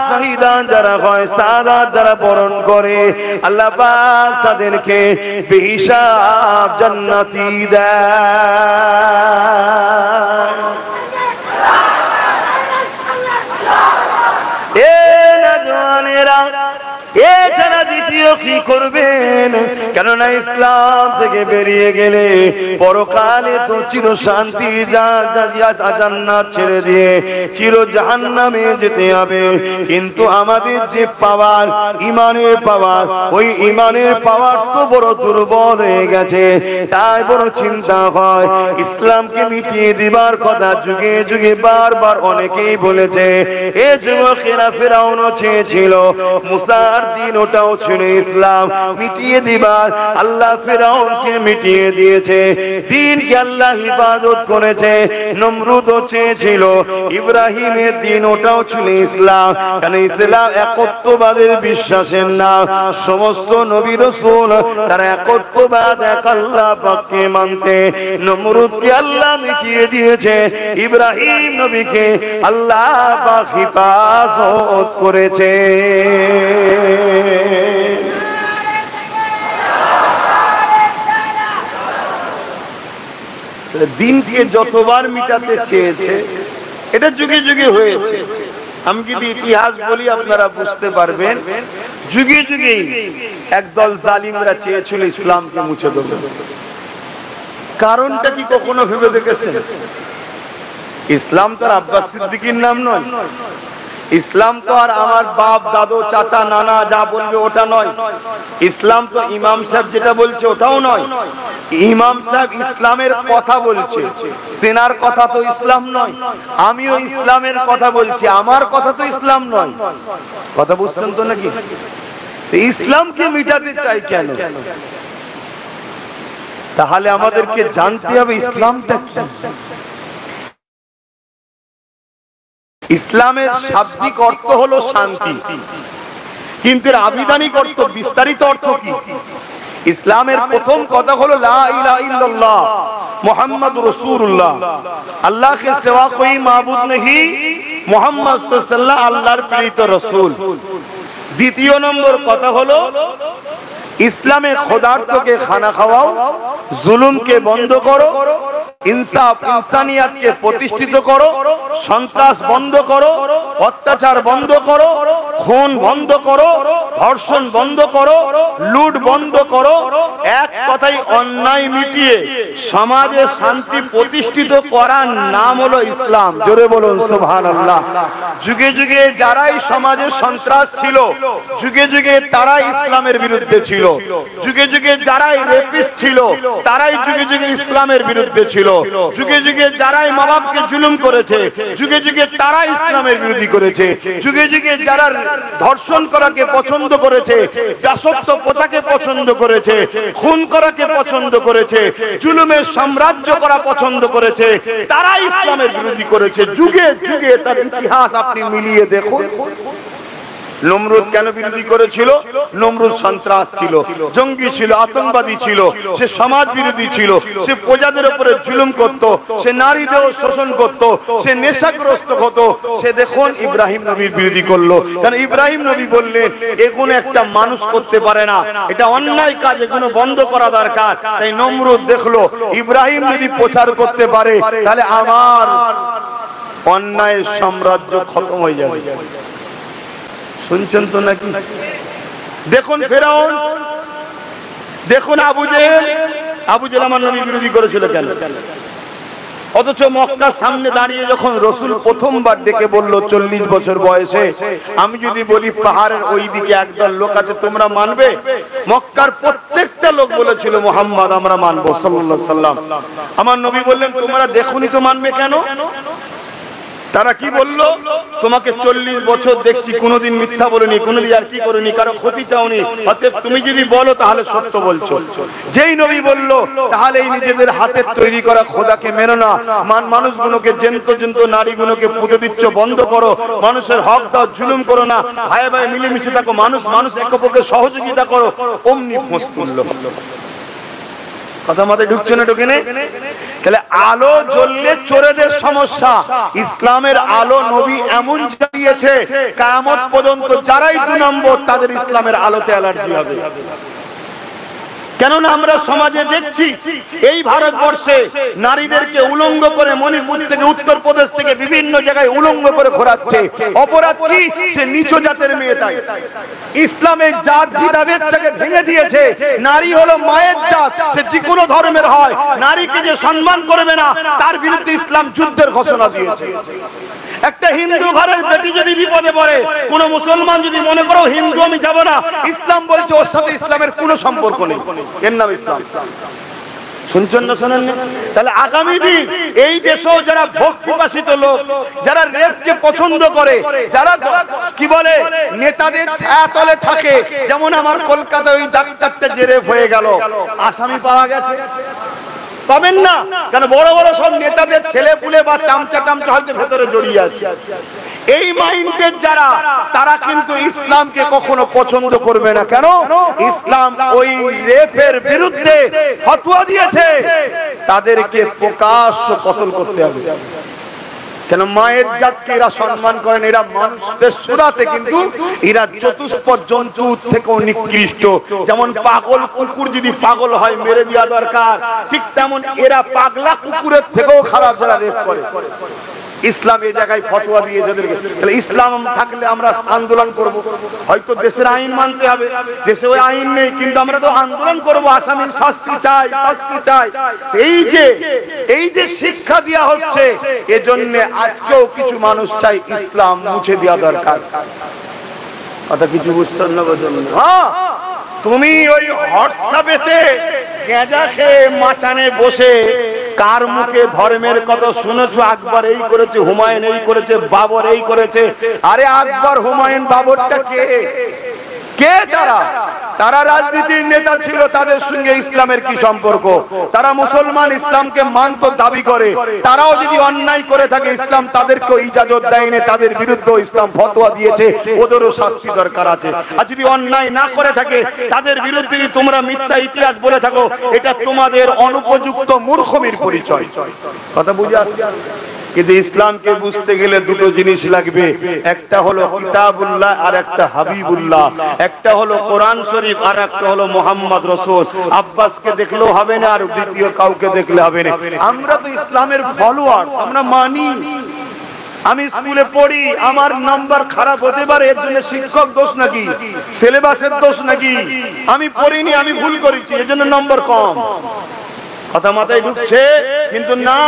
[SPEAKER 1] শাহিদান যারা হয়, শাহাদাত যারা বরণ করে, আল্লাহ পাক তাদেরকে বেহিসাব জান্নাতি দেয়। এছাড়া দ্বিতীয় কি করবেন? কেননা ইসলাম থেকে বেরিয়ে গেলে পরকালে তো চির শান্তি, জান্নাত ছেড়ে দিয়ে চির জাহান্নামে যেতে হবে। কিন্তু আমাদের যে পাওয়ার, ইমানের পাওয়ার, ওই ইমানের পাওয়ার তো বড় দুর্বল হয়ে গেছে। তাই বড় চিন্তা হয়, ইসলামকে মিটিয়ে দিবার কথা যুগে যুগে বারবার অনেকেই বলেছে। এ যুবকেরা ফেরাউনও চেয়েছিল, মুসার দিন ওটাও ছিল ইসলাম মিটিয়ে দিবার। আল্লাহ ফেরাউনকে মিটিয়ে দিয়েছে, দিনকে আল্লাহ হিফাজত করেছে। নমরুদও চেয়েছিল, ইব্রাহিমের দিন ওটাও ছিল ইসলাম। কারণ ইসলাম একত্ববাদের বিশ্বাসের নাম। সমস্ত নবী রাসূল তারা একত্ববাদ, এক আল্লাহ পাককে মানতে। নমরুদকে আল্লাহ মিটিয়ে দিয়েছে, ইব্রাহিম নবীকে আল্লাহ পাক হিফাজত করেছে। দিনকে যতবার মিটাতে চেয়েছে, এটা যুগে যুগে হয়েছে। আমি যদি ইতিহাস বলি আপনারা বুঝতে পারবেন, যুগে যুগে একদল জালিমরা চেয়েছিল ইসলামকে মুছে দেবে। কারণটা কি কখনো ভেবে দেখেছেন? ইসলাম তো আর আব্বাস সিদ্দিকীর নাম নয়, ইসলাম তো আর আমার বাপ দাদু চাচা নানা যা বলবে ওটা নয়, ইসলাম তো ইমাম সাহেব যেটা বলছে ওটাও নয়। ইমাম সাহেব ইসলামের কথা বলছে, তেনার কথা তো ইসলাম নয়। আমিও ইসলামের কথা বলছি, আমার কথা তো ইসলাম নয়। কথা বুঝছেন তো নাকি? ইসলামকে মিটাতে চাই কেন? তাহলে আমাদেরকে জানতে হবে ইসলামটা কি। ইসলামের শাব্দিক অর্থ হলো শান্তি, কিন্তু এর আবিধানিক অর্থ, বিস্তারিত অর্থ কি? ইসলামের প্রথম কথা হলো লা ইলাহা ইল্লাল্লাহ মুহাম্মাদুর রাসূলুল্লাহ, আল্লাহ के सिवा कोई माबूद नहीं, মুহাম্মদ সাল্লাল্লাহু আলাইহি ওয়াসাল্লাম আল্লাহর প্রেরিত রাসূল। দ্বিতীয় নম্বর কথা হলো ইসলামে খোদার্থকে খানা খাওয়াও, জুলুমকে বন্ধ করো, ইনসাফ ইনসানিয়াতকে প্রতিষ্ঠিত করো, সন্ত্রাস বন্ধ করো, অত্যাচার বন্ধ করো, খুন বন্ধ করো, ধর্ষণ বন্ধ করো, লুট বন্ধ করো, এক কথাই অন্যায় মিটিয়ে সমাজে শান্তি প্রতিষ্ঠিত করার নাম হলো ইসলাম। জোরে বলুন সুবহানাল্লাহ। যুগে যুগে যারাই সমাজে সন্ত্রাস ছিল, যুগে যুগে তারাই ইসলামের বিরুদ্ধে ছিল। যুগে যুগে যারাই রেপিস্ট ছিল, তারাই যুগে যুগে ইসলামের বিরুদ্ধে ছিল। যুগে যুগে যারাই মা বাপকে জুলুম করেছে, যুগে যুগে তারা ইসলামের বিরোধী করেছে। যুগে যুগে যারা ধর্ষণ করাকে পছন্দ করেছে, দাসত্ব প্রথাকে পছন্দ করেছে, খুন করাকে পছন্দ করেছে, জুলুমের সাম্রাজ্য করা পছন্দ করেছে, তারা ইসলামের বিরোধী করেছে। যুগে যুগে তার ইতিহাস আপনি মিলিয়ে দেখুন। নমরুদ কেন বিরোধী করেছিল? নমরুদ সন্ত্রাস ছিল, জঙ্গি ছিল, আতঙ্কবাদী ছিল, সে সমাজ বিরোধী ছিল, সে প্রজাদের উপরে জুলুম করত, সে নারীদের শোষণ করত, সে নেশাগ্রস্ত হতো। সে দেখুন ইব্রাহিম নবীর বিরোধী করলো, কারণ ইব্রাহিম নবী বললেন এগুলো একটা মানুষ করতে পারে না, এটা অন্যায় কাজ, এগুলো বন্ধ করা দরকার। তাই নমরুদ দেখলো ইব্রাহিম যদি প্রচার করতে পারে তাহলে আমার অন্যায়ের সাম্রাজ্য খতম হয়ে যাবে। শুনছেন তো নাকি? দেখুন ফেরাউন, দেখুন আবু জেহেল। আবু জেহেল আমার নবী বিরোধী করেছিল কেন? অথচ মক্কার সামনে দাঁড়িয়ে যখন রসুল প্রথমবার ডেকে বলল 40 বছর বয়সে, আমি যদি বলি পাহাড়ের ওই দিকে একদল লোক আছে, তোমরা মানবে? মক্কার প্রত্যেকটা লোক বলেছিল মুহাম্মদ আমরা মানবো সাল্লাল্লাহু আলাইহি সাল্লাম। আমার নবী বললেন তোমরা দেখুনি তো মানবে কেন? তারা কি বলল? তোমাকে 40 বছর দেখছি, কোনোদিন মিথ্যা বলনি, কোনোদিন আর কি করিনি, কারো ক্ষতি চাওনি, অতএব তুমি যদি বলো তাহলে সত্য বলছো। যেই নবী বলল তাহলে এই নিজেদের হাতের তৈরি করা খোদাকে মেনো না, মানুষগুলোকে জেন্ত জেন্ত নারীগুলোকে পুঁতে দিচ্ছ, বন্ধ করো, মানুষের হক দাও, জুলুম করো না, ভাই ভাই মিলেমিশে থাকো, মানুষ মানুষ একে অপরকে সহযোগিতা করো। অমনি ফোঁস তুললো। কথা মাথায় ঢুকছে না? ঢুকে নেই? তাহলে আলো জ্বললে চোরেদের সমস্যা। ইসলামের আলো নবী এমন জ্বালিয়েছে কিয়ামত পর্যন্ত যারাই 2 নম্বর তাদের ইসলামের আলোতে অ্যালার্জি হবে। কেননা আমরা সমাজে দেখছি এই ভারতবর্ষে নারীদেরকে উলঙ্গ করে মণিপুর থেকে উত্তরপ্রদেশ থেকে বিভিন্ন জায়গায় উলঙ্গ করে ঘোরাচ্ছে। অপরাধ কি? সে নিচ জাতের মেয়ে। তাই ইসলামের জাত ভেদাভেদটাকে ভেঙে দিয়েছে। নারী হলো মায়ের জাত, সে যে কোনো ধর্মের হয়, নারীকে যে সম্মান করবে না তার বিরুদ্ধে ইসলাম যুদ্ধের ঘোষণা দিয়েছে। একটা হিন্দু ঘরের বেটি যদি বিপদে পড়ে, কোন মুসলমান যদি মনে করো হিন্দু আমি যাব না, ইসলাম বলছে ওর সাথে ইসলামের কোনো সম্পর্ক নেই, এর নাম ইসলাম। শুনছেন না? শোনেন না? তাহলে আগামী দিন এই দেশেও যারা ভোগ প্রকাশিত লোক, যারা রেপকে পছন্দ করে, যারা কি বলে নেতাদের ছায়াতলে থাকে, যেমন আমার কলকাতায় ওই ডাক্তারটা যে রেপ হয়ে গেল, আসামি পাওয়া গেছে? পাবেন না, কারণ বড় বড় সব নেতাদের ছেলে পুলে বা চামচা টামচা হয়তো ভেতরে জড়িয়ে আছে। এই মাইন্ডের যারা, তারা কিন্তু ইসলামকে কখনো পছন্দ করবে না। কেন? ইসলাম ওই রেপের বিরুদ্ধে ফতোয়া দিয়েছে, তাদেরকে প্রকাশ্য কতল করতে হবে। কেন? মায়ের জাতকে এরা সম্মান করেন, এরা মানুষদের সুরাতে কিন্তু এরা চতুষ্পদ জন্তুর থেকেও নিকৃষ্ট। যেমন পাগল কুকুর যদি পাগল হয় মেরে দেওয়া দরকার, ঠিক তেমন এরা পাগলা কুকুরের থেকেও খারাপ যারা রেপ করে। ইসলাম এই জায়গায় ফতোয়া দিয়ে যাদেরকে, তাহলে ইসলাম থাকলে আমরা আন্দোলন করব। হয়তো দেশের আইন মানতে হবে, দেশে ওই আইন নেই, কিন্তু আমরা তো আন্দোলন করব, আসামির শাস্তি চাই, শাস্তি চাই। এই যে শিক্ষা দেওয়া হচ্ছে, এজন্য আজকেও কিছু মানুষ চাই ইসলাম মুছে দেওয়া দরকার। কথা কিছু বুঝছেন না? হ্যাঁ, তুমি ওই হোয়াটসঅ্যাপেতে গাঁজা খেয়ে মাচানে বসে কার মুখে ধর্মের কথা শুনেছো? আকবর এই করেছে, হুমায়ুন এই করেছে, বাবর এই করেছে। আরে আকবর হুমায়ুন বাবরটা কে? কে তারা? তারা রাজনীতির নেতা ছিল, তাদের সঙ্গে ইসলামের কি সম্পর্ক? তারা মুসলমান, ইসলামকে মানত দাবি করে। তারাও যদি অন্যায় করে থাকে, ইসলাম তাদেরকেও ইজাজত দেয়নি, তাদের বিরুদ্ধে ইসলাম ফতোয়া দিয়েছে, ওদেরও শাস্তি দরকার আছে। আর যদি অন্যায় না করে থাকে, তাদের বিরুদ্ধে তোমরা মিথ্যা ইতিহাস বলে থাকো, এটা তোমাদের অনুপযুক্ত মূর্খমির পরিচয়। কথা বুঝে আসছে? কিন্তু ইসলামকে বুঝতে গেলে দুটো জিনিস লাগবে, একটা হলো কিতাবুল্লাহ আর একটা হাবিবুল্লাহ, একটা হলো কোরআন শরীফ আর একটা হলো মুহাম্মদ রাসূল। আব্বাসকে দেখলেও হবে না, আর দ্বিতীয় কাউকে দেখলে হবে না। আমরা তো ইসলামের ফলোয়ার, আমরা মানি। আমি স্কুলে পড়ি, আমার নাম্বার খারাপ হতে পারে, এর জন্য শিক্ষক দোষ নাকি, সিলেবাসের দোষ নাকি? আমি পড়িনি, আমি ভুল করেছি, এর জন্য নম্বর কম। কথা মাথায় ঢুকছে? কিন্তু না,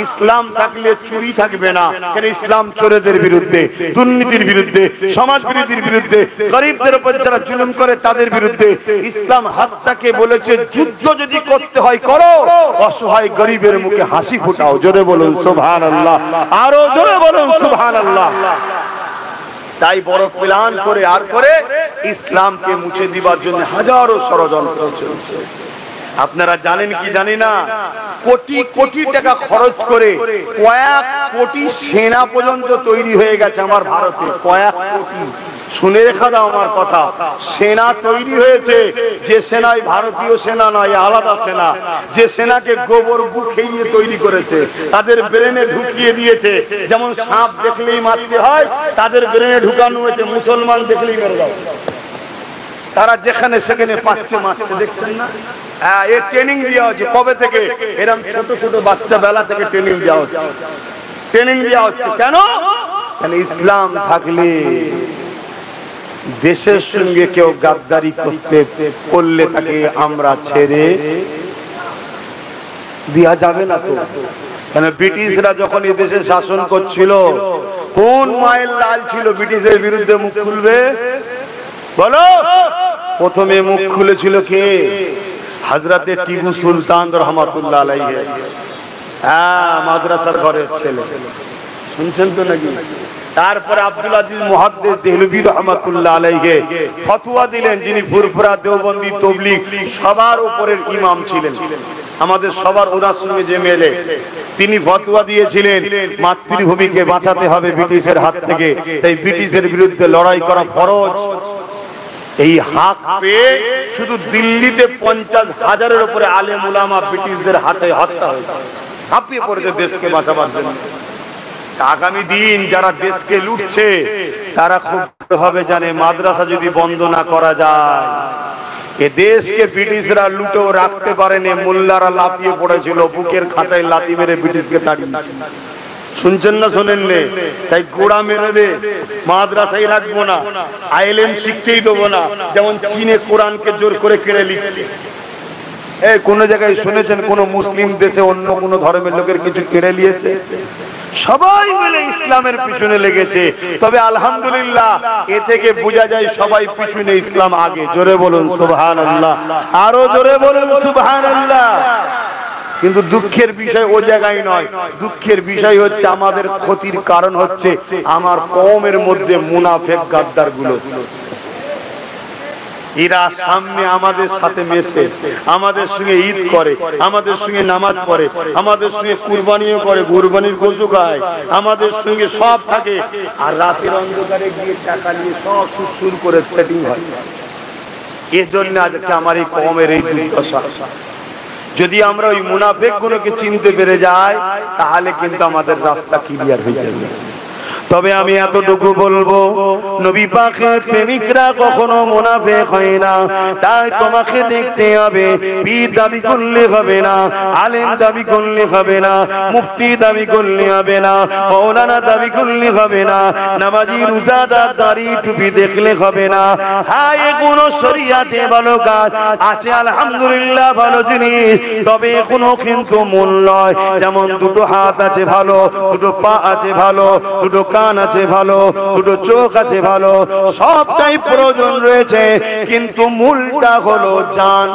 [SPEAKER 1] ইসলাম থাকলে চুরি থাকবে না। কারণ ইসলাম চোরেদের বিরুদ্ধে, দুর্নীতির বিরুদ্ধে, সমাজ বিরোধীর বিরুদ্ধে, গরিবদের উপর যারা জুলুম করে তাদের বিরুদ্ধে। ইসলাম হাতটাকে বলেছে যুদ্ধ যদি করতে হয় করো, অসহায় গরিবের মুখে হাসি ফোটাও। জোরে বলুন সুবহানাল্লাহ, আরো জোরে বলুন সুবহানাল্লাহ। তাই বড় প্ল্যান করে আর করে ইসলামকে মুছে দিবার জন্য হাজারো ষড়যন্ত্র চলছে। আপনারা জানেন কি জানি না, কোটি কোটি টাকা খরচ করে কয়েক কোটি সেনা পর্যন্ত তৈরি হয়ে গেছে আমার ভারতে। কয়েক কোটি, শুনে রেখা দাও আমার কথা, সেনা তৈরি হয়েছে। যে সেনায় ভারতীয় সেনা নয়, আলাদা সেনা। যে সেনাকে গোবর গু খেয়ে তৈরি করেছে, তাদের ব্রেনে ঢুকিয়ে দিয়েছে। যেমন সাপ দেখলেই মারতে হয়, তাদের ব্রেনে ঢুকানো হয়েছে মুসলমান দেখলেই মেরে দাও। তারা যেখানে সেখানে পাচ্ছে মারছে, দেখছেন না? হ্যাঁ, এর ট্রেনিং দেওয়া হচ্ছে। কবে থেকে? এরকম ছোট ছোট বাচ্চা বেলা থেকে ট্রেনিং দেওয়া হচ্ছে। ট্রেনিং দেওয়া হচ্ছে কেন? কারণ ইসলাম থাকলে দেশের সঙ্গে কেউ গাদ্দারি করলে তাকে আমরা ছেড়ে দেওয়া যাবে না। তো কেন ব্রিটিশরা যখন এই দেশে শাসন করছিল, কোন মায়ের লাল ছিল ব্রিটিশের বিরুদ্ধে মুখ খুলবে? বলো। প্রথমে মুখ খুলেছিল কে? হযরতে টিপু সুলতান রহমাতুল্লাহ আলাইহি। হ্যাঁ, মাদ্রাসার ঘরের ছেলে, শুনছেন তো নাকি? তারপরে আব্দুল আজিজ মুহাদ্দিস দেহলভী রহমাতুল্লাহ আলাইহি ফতোয়া দিলেন, যিনি ফুরফুরা দেওবন্দি তাবলীগ সবার উপরের ইমাম ছিলেন। আমাদের সবার ওনার সঙ্গে যে মেলে, তিনি ফতোয়া দিয়েছিলেন মাতৃভূমিকে বাঁচাতে হবে ব্রিটিশের হাত থেকে, তাই ব্রিটিশের বিরুদ্ধে লড়াই করা ফরজ। এই হাত পেয়ে শুধু দিল্লিতে 50,000-এর উপরে আলেম উলামা ব্রিটিশদের হাতে হত্যা হয়েছে, হাঁপিয়ে পড়েছে দেশকে বাঁচাবার জন্য। আগামী দিন যারা দেশকে লুটছে তারা খুব ভাবে জানে, মাদ্রাসা যদি বন্ধ না করা যায়, এ দেশকে ব্রিটিশরা লুটেও রাখতে পারেনি। মোল্লারা লাফিয়ে পড়েছিল, বুকের খাঁচায় লাথি মেরে ব্রিটিশকে তাড়িয়ে। শুনছেন না শোনেন? তাই গোড়া মেরে দে, মাদ্রাসায় রাখবো না, আইএলএম শিখতেই দেবো না। যেমন চীনে কোরআনকে জোর করে কেড়ে লিখছে। এই কোন জায়গায় শুনেছেন কোন মুসলিম দেশে অন্য কোন ধর্মের লোকের কিছু কেড়ে নিয়েছে? সবাই মিলে ইসলামের পিছনে লেগেছে। তবে আলহামদুলিল্লাহ, এ থেকে বোঝা যায় সবাই পিছনে, ইসলাম আগে। জোরে বলুন সুবহানাল্লাহ, আরো জোরে বলুন সুবহানাল্লাহ। কিন্তু দুঃখের বিষয় ও জায়গায় নয়। দুঃখের বিষয় হচ্ছে আমাদের ক্ষতির কারণ হচ্ছে আমার কওমের মধ্যে মুনাফিক গাদ্দার গুলো। এরা সামনে আমাদের সাথে মেশে, আমাদের সঙ্গে ঈদ করে, আমাদের সঙ্গে নামাজ পড়ে, আমাদের সঙ্গে কুরবানিও করে, কুরবানির গোশত খায়, আমাদের সঙ্গে সব থাকে। আর রাতের অন্ধকারে গিয়ে টাকা নিয়ে সব সুর করে সেটিং হয়। এর জন্য আজকে আমার এই কওমের এই দুর্দশা। যদি আমরা ওই মুনাফিক গুলোকে চিনতে পেরে যাই, তাহলে কিন্তু আমাদের রাস্তা ক্লিয়ার হয়ে যাবে। তবে আমি এতটুকু বলবো, নবী পাকের প্রেমিকরা কখনো মুনাফিক হয় না। তাই তোমাকে দেখতে হবে, পীর দাবি করলে হবে না, আলেম দাবি করলে হবে না, মুফতি দাবি করলে হবে না, মাওলানা দাবি করলে হবে না, নামাজি রোজাদার দাড়ি টুপি দেখলে হবে না। হ্যাঁ, এগুলো শরীয়তে ভালো কাজ আছে, আলহামদুলিল্লাহ ভালো জিনিস। তবে এখনো কিন্তু মূল নয়। যেমন দুটো হাত আছে ভালো, দুটো পা আছে ভালো, দুটো কান আছে ভালো, দুটো চোখ আছে ভালো, সবটাই প্রয়োজন রয়েছে। কিন্তু মূলটা হলো জান।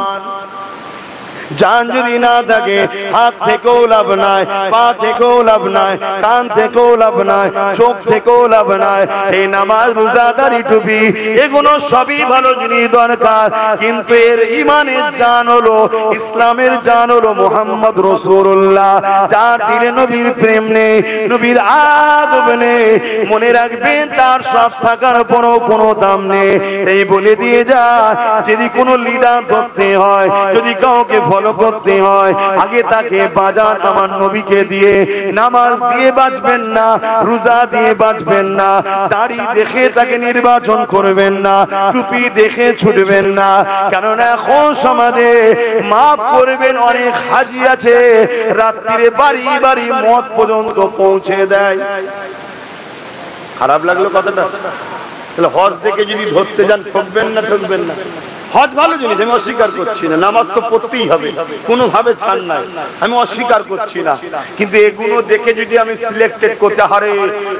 [SPEAKER 1] জান যদি না থাকে, হাত থেকেও লাভ নাই, পা থেকেও লাভ নাই, কান থেকেও লাভ নাই, চোখ থেকেও লাভ নাই। এই নামাজ, রোজা, দাড়ি, টুপি এগুলো সবই ভালো জিনিস দরকার, কিন্তু এর ইমানের জান হলো, ইসলামের জান হলো মুহাম্মদ রাসূলুল্লাহ। যার দিলে নবীর প্রেম নেই, নবীর আদব নেই, মনে রাখবেন তার সব থাকার পরও কোনো দাম নেই। এই বলে দিয়ে যা, যদি কোনো লিডার ধরতে হয়, যদি কাউকে ফলো করতে হয়, আগে তাকে বাজার আমার নবীকে দিয়ে, নামাজ দিয়ে বাঁচবেন না, রোজা দিয়ে বাঁচবেন না, দাড়ি দেখে তাকে নির্বাচন করবেন না, টুপি দেখে ছুটবেন না। কেননা এখন সমাজে মাফ করবেন, অনেক হাজি আছে রাত্রিরে বাড়ি বাড়ি মদ পর্যন্ত পৌঁছে দেয়। খারাপ লাগলো কথাটা? তাহলে হজ দেখে যদি ধরতে যান ঠকবেন না ঠকবেন না? হজ ভালো জিনিস, আমি অস্বীকার করছি না, নামাজ তো পড়তেই হবে, কোনোভাবে ছাড় নাই, আমি অস্বীকার করছি না। কিন্তু এগুলো দেখে যদি আমি সিলেক্টেড করতে, আহারে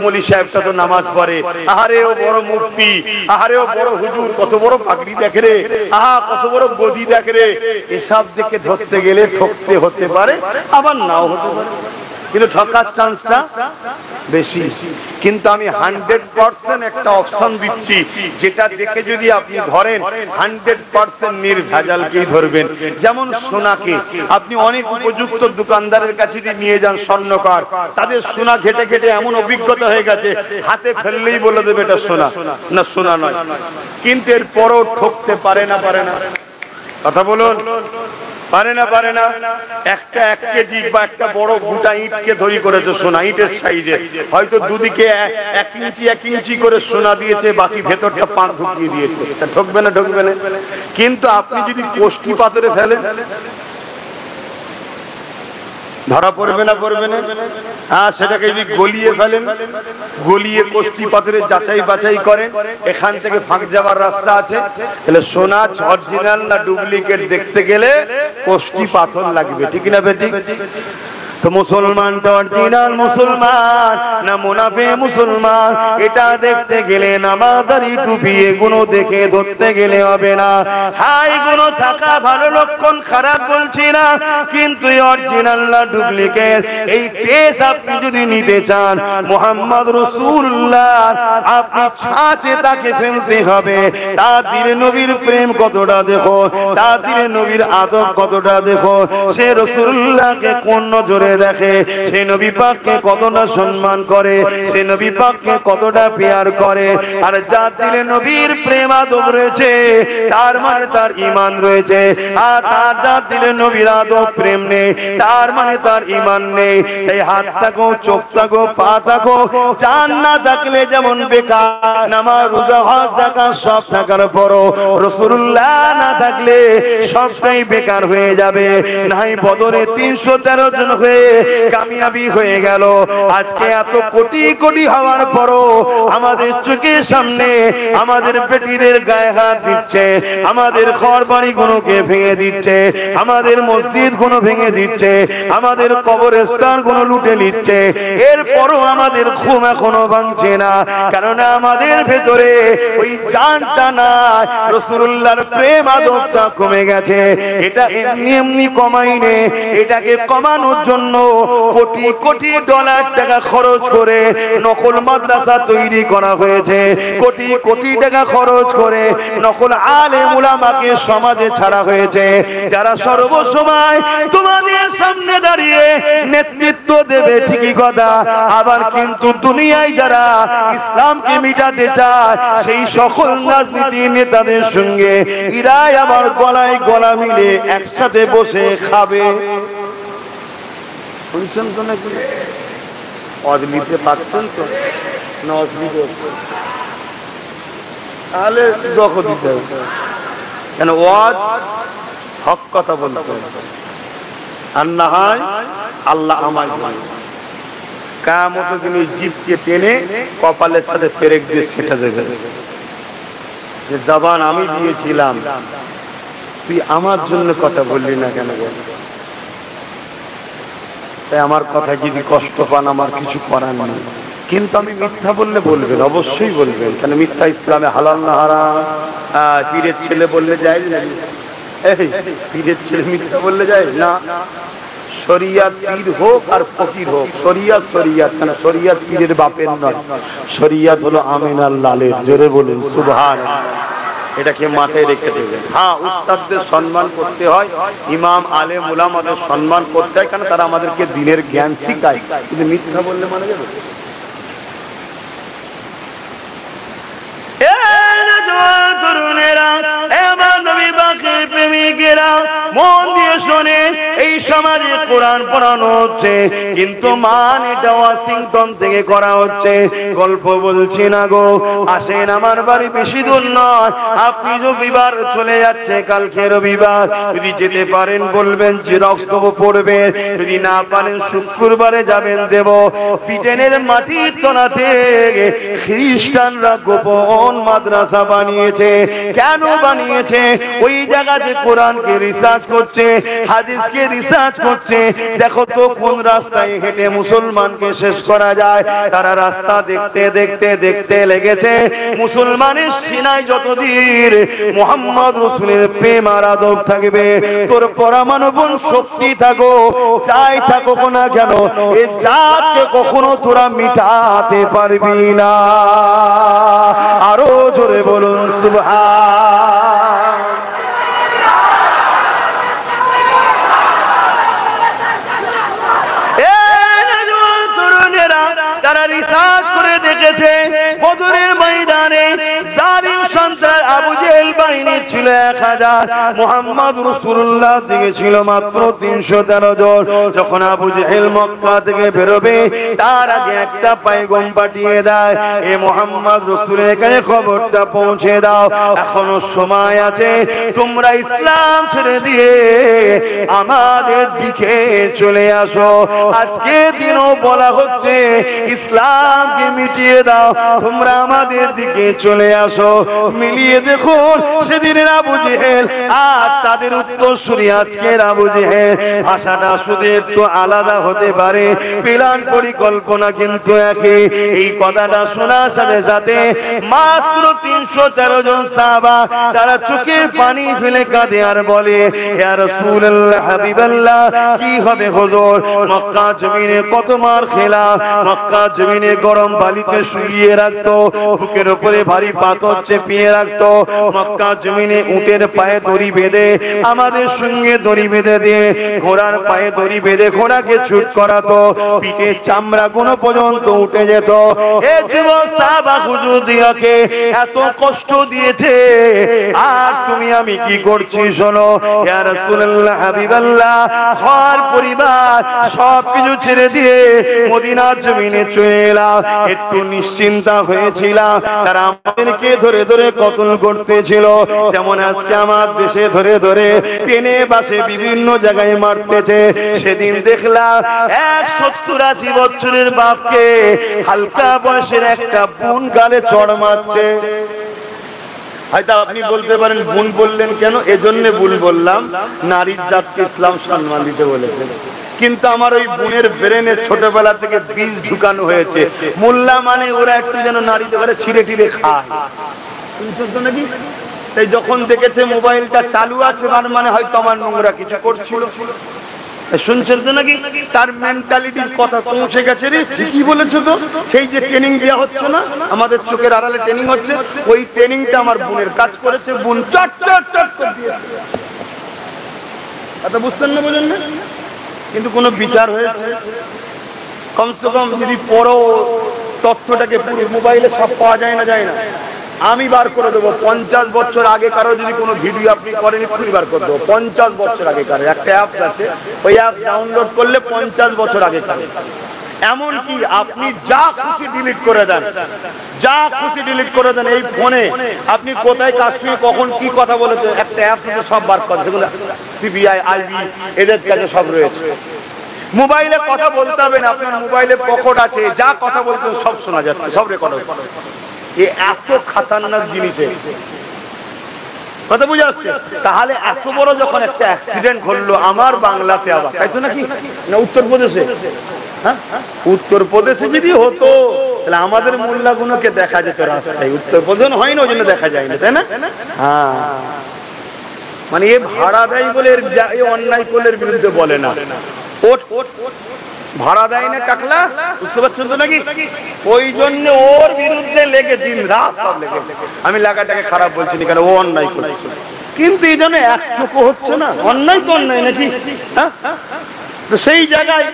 [SPEAKER 1] মৌলী সাহেবটা তো নামাজ পড়ে, আহারে ও বড় মুফতি, আহারে ও বড় হুজুর, কত বড় পাগড়ি দেখে রে, আহা কত বড় গদি দেখে রে, এসব দেখে ধরতে গেলে ঠকতে হতে পারে, আবার নাও হতে পারে, কিন্তু ঠকার চান্সটা বেশি। কিন্তু আমি 100% একটা অপশন দিচ্ছি, যেটা দেখে যদি আপনি ধরেন 100% নির্ভেজালকেই ধরবেন। যেমন সোনাকে আপনি অনেক উপযুক্ত দোকানদারের কাছে নিয়ে যান, স্বর্ণকার, তাদের সোনা ঘেটে ঘেটে এমন অভিজ্ঞতা হয়ে গেছে, হাতে ফেললেই বলে দেবে এটা সোনা, না সোনা নয়। কিন্তু এর পরও ঠকতে পারে না, পারে না? কথা বলুন, পারে না পারে না? একটা 1 কেজি বা একটা বড় গোটা ইটকে ধরি করেছে সোনা, ইটের সাইজে, হয়তো দুদিকে 1 ইঞ্চি করে সোনা দিয়েছে, বাকি ভেতরটা পান ঢুকিয়ে দিয়েছে, ঠকবে না ঠকবে না? কিন্তু আপনি যদি কোষ্ঠী পাথরে ফেলেন, ধরা পড়বে না পড়বে না? হ্যাঁ, সেটাকে যদি গলিয়ে ফেলেন, গলিয়ে কোষ্ঠী পাথরে যাচাই বাছাই করেন, এখান থেকে ফাঁক যাওয়ার রাস্তা আছে, তাহলে সোনা অরিজিনাল না ডুপ্লিকেট দেখতে গেলে কোষ্ঠী পাথর লাগবে, ঠিক না বেটি? তো মুসলমানটা অরিজিনাল মুসলমান না মুনাফে মুসলমান, এটা দেখতে গেলে নামাজদারি টুপি এগুলো দেখে ধরতে গেলে হবে না। হ্যাঁ, এগুলো থাকা ভালো লক্ষণ, খারাপ বলছি না, কিন্তু অরিজিনাল না ডুপ্লিকেট এই টেস্ট আপনি যদি নিতে চান, মুহাম্মদ রাসূলুল্লাহ আপনি ছাঁচে তাকে ফেলতে হবে। তার দিলে নবীর প্রেম কতটা দেখো, তার দিলে নবীর আদব কতটা দেখো, সে রাসূলুল্লাহকে কোন নজরে দেখে, সে নবী পাককে কতটা সম্মান করে, সে নবী পাককে কতটা প্যার করে। আর যার দিলে নবীর প্রেম আদব রয়েছে, তার মানে তার ঈমান রয়েছে। আর তার যার দিলে নবীর আদব প্রেম নেই, তার মানে তার ঈমান নেই। এই হাত থাকো, চোখ থাকো, পা থাকো, জান না থাকলে যেমন বেকার, নামাজ রোজা হজ যাকাত সব থাকার পরও রাসূলুল্লাহ না থাকলে সবটাই বেকার হয়ে যাবে। নাই বদরে 313 জন হয়ে কামিয়াবি হয়ে গেল। আজকে এত কোটি কোটি হওয়ার পরও আমাদের চোখের সামনে আমাদের বেটিদের গায়ে হাত দিচ্ছে, আমাদের ঘর বাড়ি গুলোকে ভেঙে দিচ্ছে, আমাদের মসজিদ গুলো ভেঙে দিচ্ছে, আমাদের কবরস্থান গুলো লুটে নিচ্ছে, এরপরও আমাদের ঘুম এখনো ভাঙছে না। কারণ আমাদের ভেতরে ওই জানটা না, রাসূলুল্লাহর প্রেম আদবটা কমে গেছে। এটা এমনি এমনি কমাইনে, এটাকে কমানোর জন্য কোটি কোটি ডলার টাকা খরচ করে নকল মাদ্রাসা তৈরি করা হয়েছে, কোটি কোটি টাকা খরচ করে নকল আলেম উলামাকে সমাজে ছাড়া হয়েছে, যারা সর্বসময় তোমাদের সামনে দাঁড়িয়ে নেতৃত্ব দেবে, ঠিকই কথা, আবার কিন্তু দুনিয়ায় যারা ইসলামকে মিটাতে চায় সেই সকল রাজনীতি নেতাদের সঙ্গে এরাই আবার গলায় গলা মিলে একসাথে বসে খাবে। শুনছেন তো নাকি? অদলিতে পাচ্ছেন তো না? অদলিতে তাহলে দখ দিতে হবে, কেন ওয়াজ হক কথা বলতে হবে, আর না হয় আল্লাহ আমায় বলে কিয়ামতের দিন জিভকে টেনে কপালের সাথে পেরেক দিয়ে সেটা দেবে, যে জবান আমি দিয়েছিলাম, তুই আমার জন্য কথা বললি না কেন? আমার কথা যদি কষ্ট পান, আমার কিছু করার নেই, কিন্তু আমি মিথ্যা বললে বলবেন, অবশ্যই বলবেন, কেন মিথ্যা ইসলামে হালাল না হারাম? পীরের ছেলে বললে যায় না? পীরের ছেলে মিথ্যা বললে যায় না? শরিয়াত পীর হোক আর ফকির হোক, শরিয়াত শরিয়াত, কেন শরিয়াত পীরের বাপের নয়, শরিয়াত হলো আমিনার লালের। জোরে বলুন সুবহানাল্লাহ। এটাকে মাথায় রেখে দেবেন। হ্যাঁ, উস্তাদদের সম্মান করতে হয়, ইমাম আলেম উলামাদের সম্মান করতে হয়, কারণ তারা আমাদেরকে দ্বীনের জ্ঞান শিখায়, কিন্তু মিথ্যা বললে মানে যাবে। মন দিয়ে শোনে এই সমাজে কোরআন পড়ানো হচ্ছে, কিন্তু মান এটা ওয়াশিংটন থেকে করা হচ্ছে। গল্প বলছি না গো, আসেন আমার বাড়ি বেশি দূর নয়, আপনি রবিবার চলে যাচ্ছে, কালকে রবিবার, যদি যেতে পারেন বলবেন জিরক্স দেবো পড়বেন, যদি না পারেন শুক্রবারে যাবেন দেব। ব্রিটেনের মাটির তলাতে খ্রিস্টানরা গোপন মাদ্রাসা বানিয়েছে। কেন বানিয়েছে? ওই জায়গাতে কোরআনকে রিসার্চ করছে, হাদিসকে রিসার্চ করছে। দেখো তো কোন রাস্তায় হেঁটে মুসলমানকে শেষ করা যায়। তারা রাস্তা দেখতে দেখতে দেখতে লেগেছে মুসলমানের সিনায় যতদিন মুহাম্মদ রাসূলের প্রেম আর আদব থাকবে, তোর পরমাণু শক্তি থাকো, যাই থাকো না কেন, এই জাতকে কখনো তোরা মিটাতে পারবি না। আরো জোরে বলুন সুবহান। তারা রিসার্চ করে দেখেছে বদরের ময়দানে জালিম সন্ত্রাস আবু জেহেল বাহিনী ছিল 1000, মুহাম্মদ রাসূলুল্লাহ দিকে ছিল মাত্র 313 জন। যখন আবু জেহেল মক্কা থেকে বেরোবে তার আগে একটা পয়গম পাঠিয়ে দেয়, এ মুহাম্মদ রাসূলের কাছে খবরটা পৌঁছে দাও, এখনো সময় আছে, তোমরা ইসলাম ছেড়ে দিয়ে আমাদের দিকে চলে আসো। আজকে দিনও বলা হচ্ছে ইসলামকে মিটিয়ে দাও, তোমরা আমাদের দিকে চলে আসো। মিলিয়ে দেখুন সেদিনের আবু জেহেল আর তাদের উত্তরসূরি আজকের আবু জেহেল, ভাষাটা শুধু একটু আলাদা হতে পারে, প্ল্যান পরিকল্পনা কিন্তু একই। এই কথাটা শোনার সাথে সাথে মাত্র 313 জন সাহাবা তারা চোখের পানি ফেলে কাঁদে আর বলে, ইয়া রাসূলুল্লাহ হাবিবাল্লাহ, কি হবে হুজুর? মক্কা জমিনে কত মার খেলা, মক্কা জমিনে গরম বালিতে শুইয়ে রাখতো, বুকের উপরে ভারী পাথর চেপিয়ে রাখতো, মক্কা জমিনে উটের পায়ে দড়ি বেঁধে আমাদের সঙ্গে দড়ি বেঁধে দিয়ে ঘোড়ার পায়ে দড়ি বেঁধে ঘোড়াকে ছুট করাতো, পিঠের চামড়া গুলো পর্যন্ত উঠে যেত। এ যুবক সাহাবা হুজুর দিয়াকে এত কষ্ট দিয়েছে, আর তুমি আমি কি করছি শোনো। ইয়া রাসূলুল্লাহ হাবিবাল্লাহ, ঘর পরিবার সবকিছু ছেড়ে দিয়ে মদিনার জমিনে চলে এলাম, একটু নিশ্চিন্তা হয়েছিলাম। তারা আমাদেরকে ধরে ধরে কতল করতেছিল, যেমন আজকে আমার দেশে ধরে ধরে টেনে বাসে বিভিন্ন জায়গায় মারতেছে। সেদিন দেখলাম 70-80 বছরের বাপকে হালকা বয়সের একটা বোন গালে চড় মারছে। হয়তো আপনি বলতে পারেন বোন বললেন কেন? এজন্য বোন বললাম, নারীর জাতকে ইসলাম সম্মান দিতে বলেছে। কিন্তু আমার ওই বোনের ব্রেনে ছোটবেলা থেকে বীজ ঢুকানো হয়েছে, মোল্লা মানে ওরা একটু যেন নারীদের ঘরে ছিঁড়ে টিড়ে খায় নাকি। তাই যখন দেখেছে মোবাইলটা চালু আছে মানে হয়তো আমার নোংরা কিছু করছিল, শুনছেন তো নাকি, তার মেন্টালিটির কথা পৌঁছে গেছে। রে ঠিকই বলেছো তো, সেই যে ট্রেনিং দেওয়া হচ্ছে না, আমাদের চোখের আড়ালে ট্রেনিং হচ্ছে, ওই ট্রেনিংটা আমার বোনের কাজ করেছে। বোন চট চট চট করে দিয়েছে। এটা বুঝতেন না, বোঝেন না, কিন্তু কোনো বিচার হয়েছে? কমসে কম যদি পড়ো তথ্যটাকে পুরো মোবাইলে সব পাওয়া যায় না, যায় না, আমি বার করে দেবো। 50 বছর আগে কারো যদি কোনো ভিডিও আপনি করেন এক্ষুনি বার করে দেবো। 50 বছর আগে কারো একটা অ্যাপস আছে, ওই অ্যাপ ডাউনলোড করলে 50 বছর আগে কারো, এমনকি আপনি যা খুশি ডিলিট করে দেন, যা খুশি ডিলিট করে দেন। এই ফোনে আপনি কোথায় কার সঙ্গে কখন কি কথা বলেছে একটা অ্যাপ থেকে সব বার করে, যেগুলো সিবিআই আইবি এদের কাছে সব রয়েছে। মোবাইলে কথা বলতে হবে না, আপনার মোবাইলে পকেট আছে, যা কথা বলতে সব শোনা যাচ্ছে, সব রেকর্ড হচ্ছে। এ এত খাতারনাক জিনিসে কথা বুঝে আসছে। তাহলে এত বড় যখন একটা অ্যাক্সিডেন্ট ঘটলো আমার বাংলাতে, আবার তাই তো নাকি, না উত্তরপ্রদেশে, হ্যাঁ উত্তরপ্রদেশে যদি হতো তাহলে আমাদের মোল্লাগুলোকে দেখা যেত রাস্তায়। উত্তরপ্রদেশ হয় না, ওই জন্য দেখা যায় না, তাই না? হ্যাঁ, মানে এ ভাড়া দেয় বলে এর অন্যায় করলে বিরুদ্ধে বলে না, ভাড়া দেয় না টাকলা, বুঝতে পারছেন তো নাকি? ওই জন্য ওর বিরুদ্ধে লেগে দিন রাত সব লেগে। আমি লাগাটাকে খারাপ বলছি না, কেন ও অন্যায় করছে, কিন্তু এই জন্য এক চোখও হচ্ছে না। অন্যায় তো অন্যায় নাকি, হ্যাঁ? তো সেই জায়গায়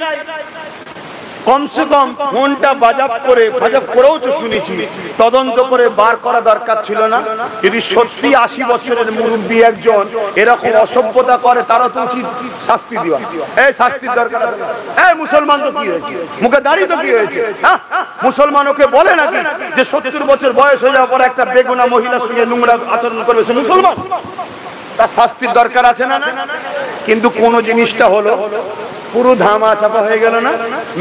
[SPEAKER 1] কমসে কম ফোনটা বাজাব করেও তো শুনেছি, তদন্ত করে বার করা দরকার ছিল না? যদি সত্যি 80 বছরের মুরব্বী একজন এরকম অসভ্যতা করে, তারা তো উচিত শাস্তি দেওয়া। এই শাস্তির দরকার। এই মুসলমান তো কি হয়েছে, মুখে দাঁড়িয়ে তো কি হয়েছে? হ্যাঁ, মুসলমান ওকে বলে নাকি যে 70 বছর বয়স হয়ে যাওয়ার পর একটা বেগুনা মহিলার সঙ্গে নোংরা আচরণ করবে সে মুসলমান? তার শাস্তির দরকার আছে না? কিন্তু কোন জিনিসটা হলো পুরো ধামা চাপা হয়ে গেল না,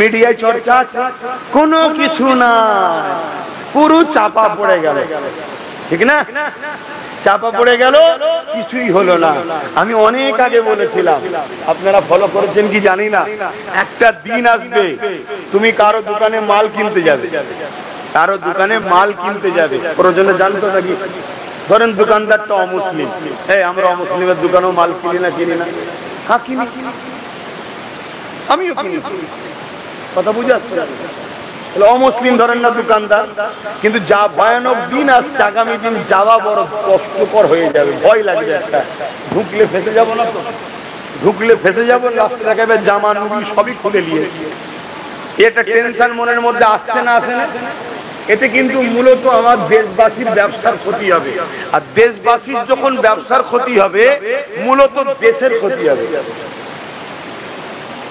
[SPEAKER 1] মিডিয়ায় চর্চা আছে, কোনো কিছু না, পুরো চাপা পড়ে গেল, ঠিক না? চাপা পড়ে গেল, কিছুই হলো না। আমি অনেক আগে বলেছিলাম, আপনারা ফলো করেছেন কি জানি না, একটা দিন আসবে তুমি কারো দোকানে মাল কিনতে যাবে, কারো দোকানে মাল কিনতে যাবে, প্রয়োজনে জানতো নাকি? ধরেন দোকানদারটা অমুসলিম, এই আমরা অমুসলিমের দোকানেও মাল কিনি না? কিনি না? হ্যাঁ কিনি, আমিও কিনি। কথা বুঝে আসছে? অমুসলিম ধরেন না দোকানদার, কিন্তু যা ভয়ানক দিন আসছে, আগামী দিন যাওয়া বড় কষ্টকর হয়ে যাবে, ভয় লাগবে একটা, ঢুকলে ফেসে যাবো না তো? ঢুকলে ফেসে যাবো, রাস্তা দেখাবে জামা নুবি সবই খুলে নিয়েছে। এটা টেনশন মনের মধ্যে আসছে না, আসে না? এতে কিন্তু মূলত আমার দেশবাসীর ব্যবসার ক্ষতি হবে, আর দেশবাসীর যখন ব্যবসার ক্ষতি হবে, মূলত দেশের ক্ষতি হবে।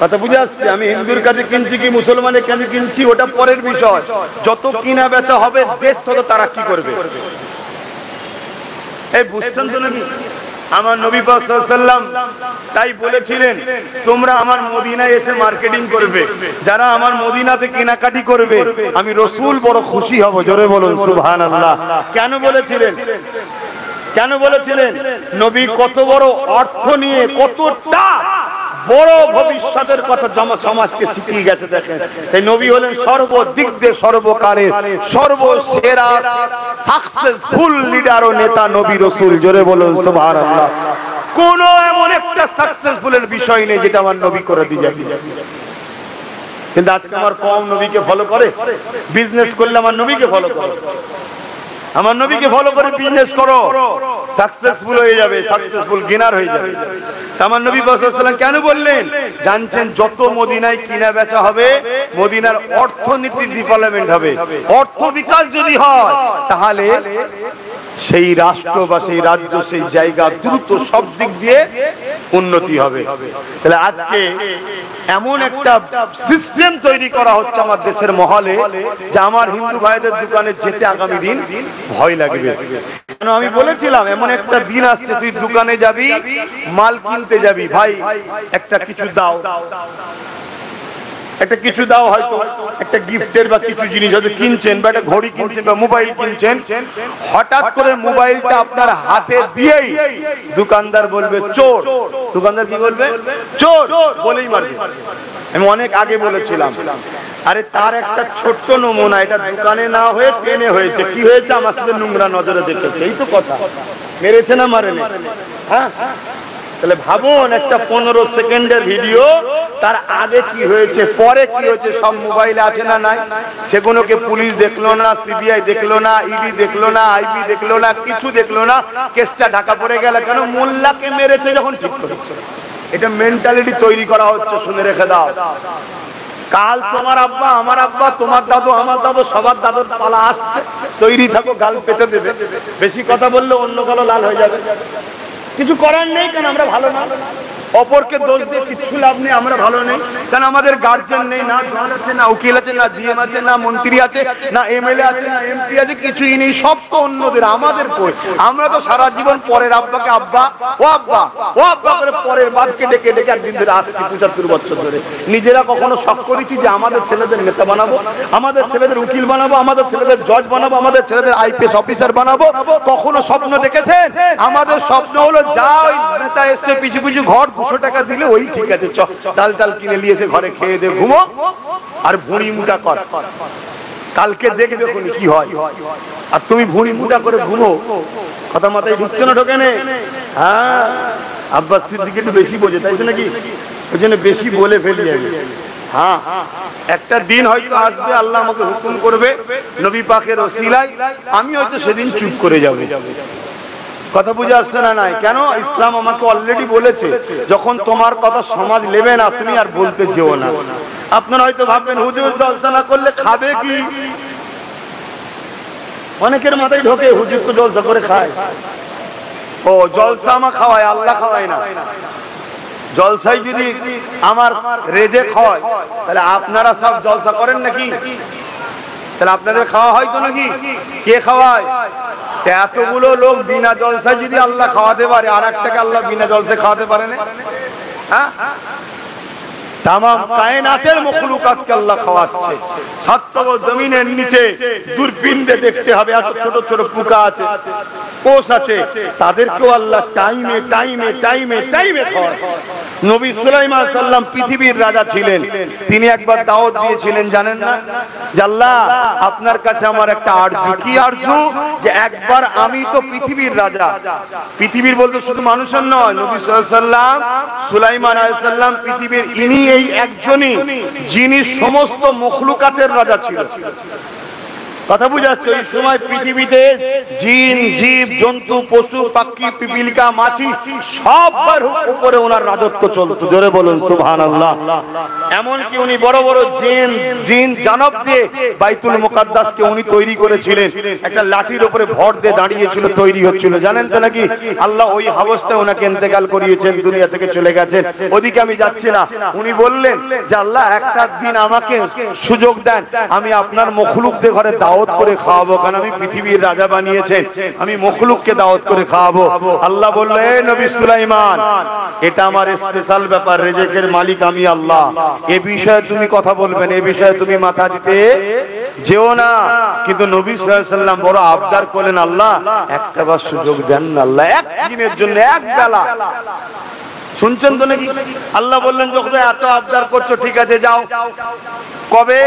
[SPEAKER 1] কথা বুঝে আসছে? আমি হিন্দুর কাছে কিনছি কি মুসলমানের কাছে কিনছি ওটা পরের বিষয়, যত কিনা বেচা হবে দেশ তত তারা কি করবে। এই বুঝছেন তো নাকি? আমার নবী পাক সাল্লাল্লাহু আলাইহি ওয়াসাল্লাম তাই বলেছিলেন, তোমরা আমার মদিনায় এসে মার্কেটিং করবে, যারা আমার মদিনাতে কেনাকাটি করবে আমি রাসূল বড় খুশি হব। জোরে বলুন সুবহানাল্লাহ। কেন বলেছিলেন? কেন বলেছিলেন? নবী কত বড় অর্থ নিয়ে, কতটা বড় ভবিষ্যতের কথা সমাজকে শিখিয়ে গেছে। দেখেন, সেই নবী হলেন সর্বদিক দিয়ে সর্বকালের সর্বসেরা সাকসেসফুল লিডার ও নেতা, নবী রাসূল। জোরে বলুন সুবহানাল্লাহ। কোন এমন একটা সাকসেসফুলের বিষয় নেই যেটা আমার নবী করে দিয়ে যাবে। কিন্তু আজকে আমার কম নবীকে ফলো করে, বিজনেস করলে আমার নবীকে ফলো করে, আমার নবীকে ফলো করে বিজনেস করো, সাকসেসফুল হয়ে যাবে, সাকসেসফুল গেনার হয়ে যাবে। আমার নবী সাল্লাল্লাহু আলাইহি ওয়াসাল্লাম কেন বললেন? জানছেন যত মদিনায় কিনা বেচা হবে, মদিনার অর্থনীতির ডেভেলপমেন্ট হবে। অর্থ বিকাশ যদি হয়, তাহলে সেই রাষ্ট্র বা সেই রাজ্য, সেই জায়গা দ্রুত সব দিক দিয়ে উন্নতি হবে। তাহলে আজকে এমন একটা সিস্টেম তৈরি করা হচ্ছে আমার দেশের মহলে, যে আমার হিন্দু ভাইদের দোকানে যেতে আগামী দিন ভয় লাগবে। কেন? আমি বলেছিলাম এমন একটা দিন আসছে, তুই দোকানে যাবি, মাল কিনতে যাবি, ভাই একটা কিছু দাও, একটা কিছু দাও, হয়তো একটা গিফটের বা কিছু জিনিস হয়তো কিনছেন, বা একটা ঘড়ি কিনছেন বা মোবাইল কিনছেন, হঠাৎ করে মোবাইলটা আপনার হাতে দিয়েই দোকানদার বলবে চোর। দোকানদার কি বলবে? চোর বলেই মারবে। আমি অনেক আগে বলেছিলাম, আরে তার একটা ছোট্ট নমুনা, এটা দোকানে না হয়ে ট্রেনে হয়েছে। কি হয়েছে? আমার সাথে নোংরা নজরে দেখেছে, এই তো কথা। মেরেছে না মারেনি? হ্যাঁ। তাহলে ভাবুন, একটা 15 সেকেন্ডের ভিডিও, তার আগে কি হয়েছে, পরে কি হয়েছে, সব মোবাইলে আছে না নাই? সেগুলোকে পুলিশ দেখলো না, সিবিআই দেখলো না, ইডি দেখলো না, আইবি দেখলো না, কিছু দেখলো না, কেসটা ঢাকা পড়ে গেল। কেন? মোল্লাকে মেরেছে যখন ঠিক করেছে। এটা মেন্টালিটি তৈরি করা হচ্ছে, শুনে রেখে দাও। কাল তোমার আব্বা, আমার আব্বা, তোমার দাদু, আমার দাদু, সবার দাদুর পালা আসছে, তৈরি থাকো, গাল পেতে দেবে। বেশি কথা বললে অন্য গালও লাল হয়ে যাবে। কিছু করার নেই, কারণ আমরা ভালো না। অপরকে দোষ দিয়ে কিছু লাভ নেই, আমরা ভালো নেই, কারণ আমাদের গার্জেন নেই, না জজ আছে, না উকিল আছে, না ডিএম আছে, না মন্ত্রী আছে, না এমএলএ আছে, না এমপি আছে, কিছুই নেই, সব তো অন্যদের। আমাদের কই? আমরা তো সারা জীবন পরের আব্বাকে আব্বা, ও আব্বা, ও আব্বা করে পরের বাপকে ডেকে ডেকে একদিন ধরে আসছি 75 বছর ধরে। নিজেরা কখনো শখ করেছি যে আমাদের ছেলেদের নেতা বানাবো, আমাদের ছেলেদের উকিল বানাবো, আমাদের ছেলেদের জজ বানাবো, আমাদের ছেলেদের আইপিএস অফিসার বানাবো? কখনো স্বপ্ন দেখেছেন? আমাদের স্বপ্ন হলো যা ওই নেতা এসছে পিছু পিছু ঘর 200 টাকা দিলে ওই ঠিক আছে, ডাল টাল কিনে নিয়েছে, ঘরে খেয়ে দে, ঘুমো আর ভুঁড়ি মুটা কর, কালকে দেখবে কি হয়। আর তুমি ভুঁড়ি মুটা করে ঘুমো, কথা মাথায় ঢুকছে না? ঢোকে না? হ্যাঁ, আব্বাস সিদ্দিক একটু বেশি বোঝে, তাই তো নাকি? ওই জন্য বেশি বলে ফেলি আমি। হ্যাঁ, একটা দিন হয়তো আসবে, আল্লাহ আমাকে হুকুম করবে নবী পাকের ওসিলায়, আমি হয়তো সেদিন চুপ করে যাবো। কথা বুঝে আসছে না? নাই কেন? ইসলাম আমাকে অলরেডি বলেছে, যখন তোমার কথা সমাজ নেবে না, তুমি আর বলতে যেও না। আপনারা হয়তো ভাববেন হুজুর জলসা না করলে খাবে কি? অনেকের মাথায় ঢোকে হুজুর তো জলসা করে খায়। ও জলসা আমার খাওয়ায়, আল্লাহ খাওয়ায় না। জলসাই যদি আমার রেজেক হয় তাহলে আপনারা সব জলসা করেন নাকি? তাহলে আপনাদের খাওয়া হয় তো নাকি? কে খাওয়ায়? এতগুলো লোক বিনা জলসায় যদি আল্লাহ খাওয়াতে পারে, আর একটাকে আল্লাহ বিনা জলসায় খাওয়াতে পারে না? হ্যাঁ, তামাম কায়নাতের মখলুকাতকে আল্লাহ খাওয়াচ্ছে। সাত জমিনের নিচে দূরবীনে দেখতে হবে এত ছোট ছোট পোকা আছে, কোষ আছে, তাদেরকেও আল্লাহ টাইমে টাইমে টাইমে টাইমে খাওয়াচ্ছে। নবী সুলাইমান সাল্লাম পৃথিবীর রাজা ছিলেন। তিনি একবার দাওয়াত দিয়েছিলেন, জানেন না? যে আল্লাহ আপনার কাছে আমার একটা আরজু। কি আরজু? যে একবার আমি তো পৃথিবীর রাজা। পৃথিবীর বলতে শুধু মানুষের নয়, নবী সাল্লাল্লাহু আলাইহি সাল্লাম সুলাইমান আলাইহিস সালাম পৃথিবীর ইনি এই একজনই যিনি সমস্ত মখলুকাতের রাজা ছিলেন। কথা বুঝাচ্ছে? ওই সময় পৃথিবীতে জিন, জীব, জন্তু, পশু, পাখি, পিপিলিকা, মাছি সবার উপরে ওনার রাজত্ব চলতো। জোরে বলুন সুবহানাল্লাহ। এমনকি উনি বড় বড় জিন জানব দিয়ে বাইতুল মুকাদ্দাসকে উনি তৈরি করেছিলেন। একটা লাঠির উপরে ভর দিয়ে দাঁড়িয়েছিল, তৈরি হচ্ছিল, জানেন তো নাকি? আল্লাহ ওই অবস্থায় ওনাকে ইন্তেকাল করিয়েছেন, দুনিয়া থেকে চলে গেছেন। ওদিকে আমি যাচ্ছি না। উনি বললেন যে আল্লাহ একটা দিন আমাকে সুযোগ দেন, আমি আপনার মখলুকদের ঘরে দাওয়াত করে খাওয়াবো, কারণ আমি পৃথিবীর রাজা বানিয়েছেন, আমি মখলুককে দাওয়াত করে খাওয়াবো। আল্লাহ বললেন, হে নবী সুলাইমান, এটা আমার স্পেশাল ব্যাপার, রিজিকের মালিক আমি আল্লাহ, এ বিষয়ে তুমি কথা বলবেন, এ বিষয়ে তুমি মাথা দিতে যেও না। কিন্তু নবী সাল্লাল্লাহু আলাইহি ওয়াসাল্লাম বড় আবদার করলেন, আল্লাহ একটা বার সুযোগ দেন না, আল্লাহ একদিনের জন্য, এক বেলা। শুনছেন তো নাকি? আল্লাহ বললেন, যখন এত আবদার করছো, ঠিক আছে যাও। কবে?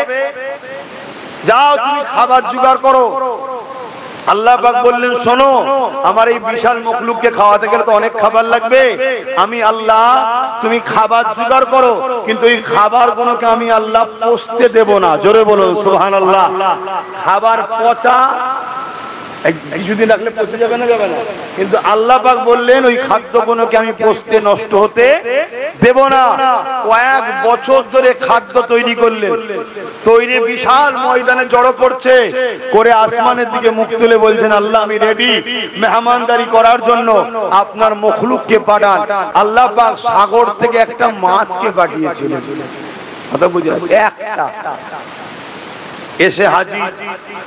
[SPEAKER 1] যাও তুমি খাবার জোগাড় করো। আল্লাহ পাক বললেন, শোনো, আমার এই বিশাল মখলুককে খাওয়াতে গেলে তো অনেক খাবার লাগবে। আমি আল্লাহ, তুমি খাবার জোগাড় করো, কিন্তু এই খাবার গুলোকে আমি আল্লাহ পচতে দেব না। জোরে বলুন সুবহানাল্লাহ। খাবার পচা কিছুদিন রাখলে পচে যাবে না? যাবে না। কিন্তু আল্লাহ পাক বললেন, ওই খাদ্যগুলোকে আমি পচতে, নষ্ট হতে দেব না। কয়েক বছর ধরে খাদ্য তৈরি করলেন, তৈরি বিশাল ময়দানে জড়ো করছে, করে আসমানের দিকে মুখ তুলে বলছেন, আল্লাহ আমি রেডি মেহমানদারি করার জন্য, আপনার মখলুককে পাঠান। আল্লাহ পাক সাগর থেকে একটা মাছকে পাঠিয়েছিলেন। কথা বুঝে একটা এসে হাজির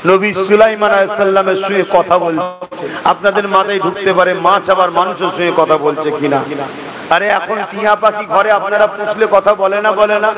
[SPEAKER 1] নবী সুলাইমান আলাইহিস সালামের সঙ্গে কথা বলছে। আপনাদের মাথায় ঢুকতে পারে মাছ আবার মানুষের সঙ্গে কথা বলছে কিনা। আরে এখন টিয়া পাখি ঘরে আপনারা পুষলে কথা বলে না? বলে না?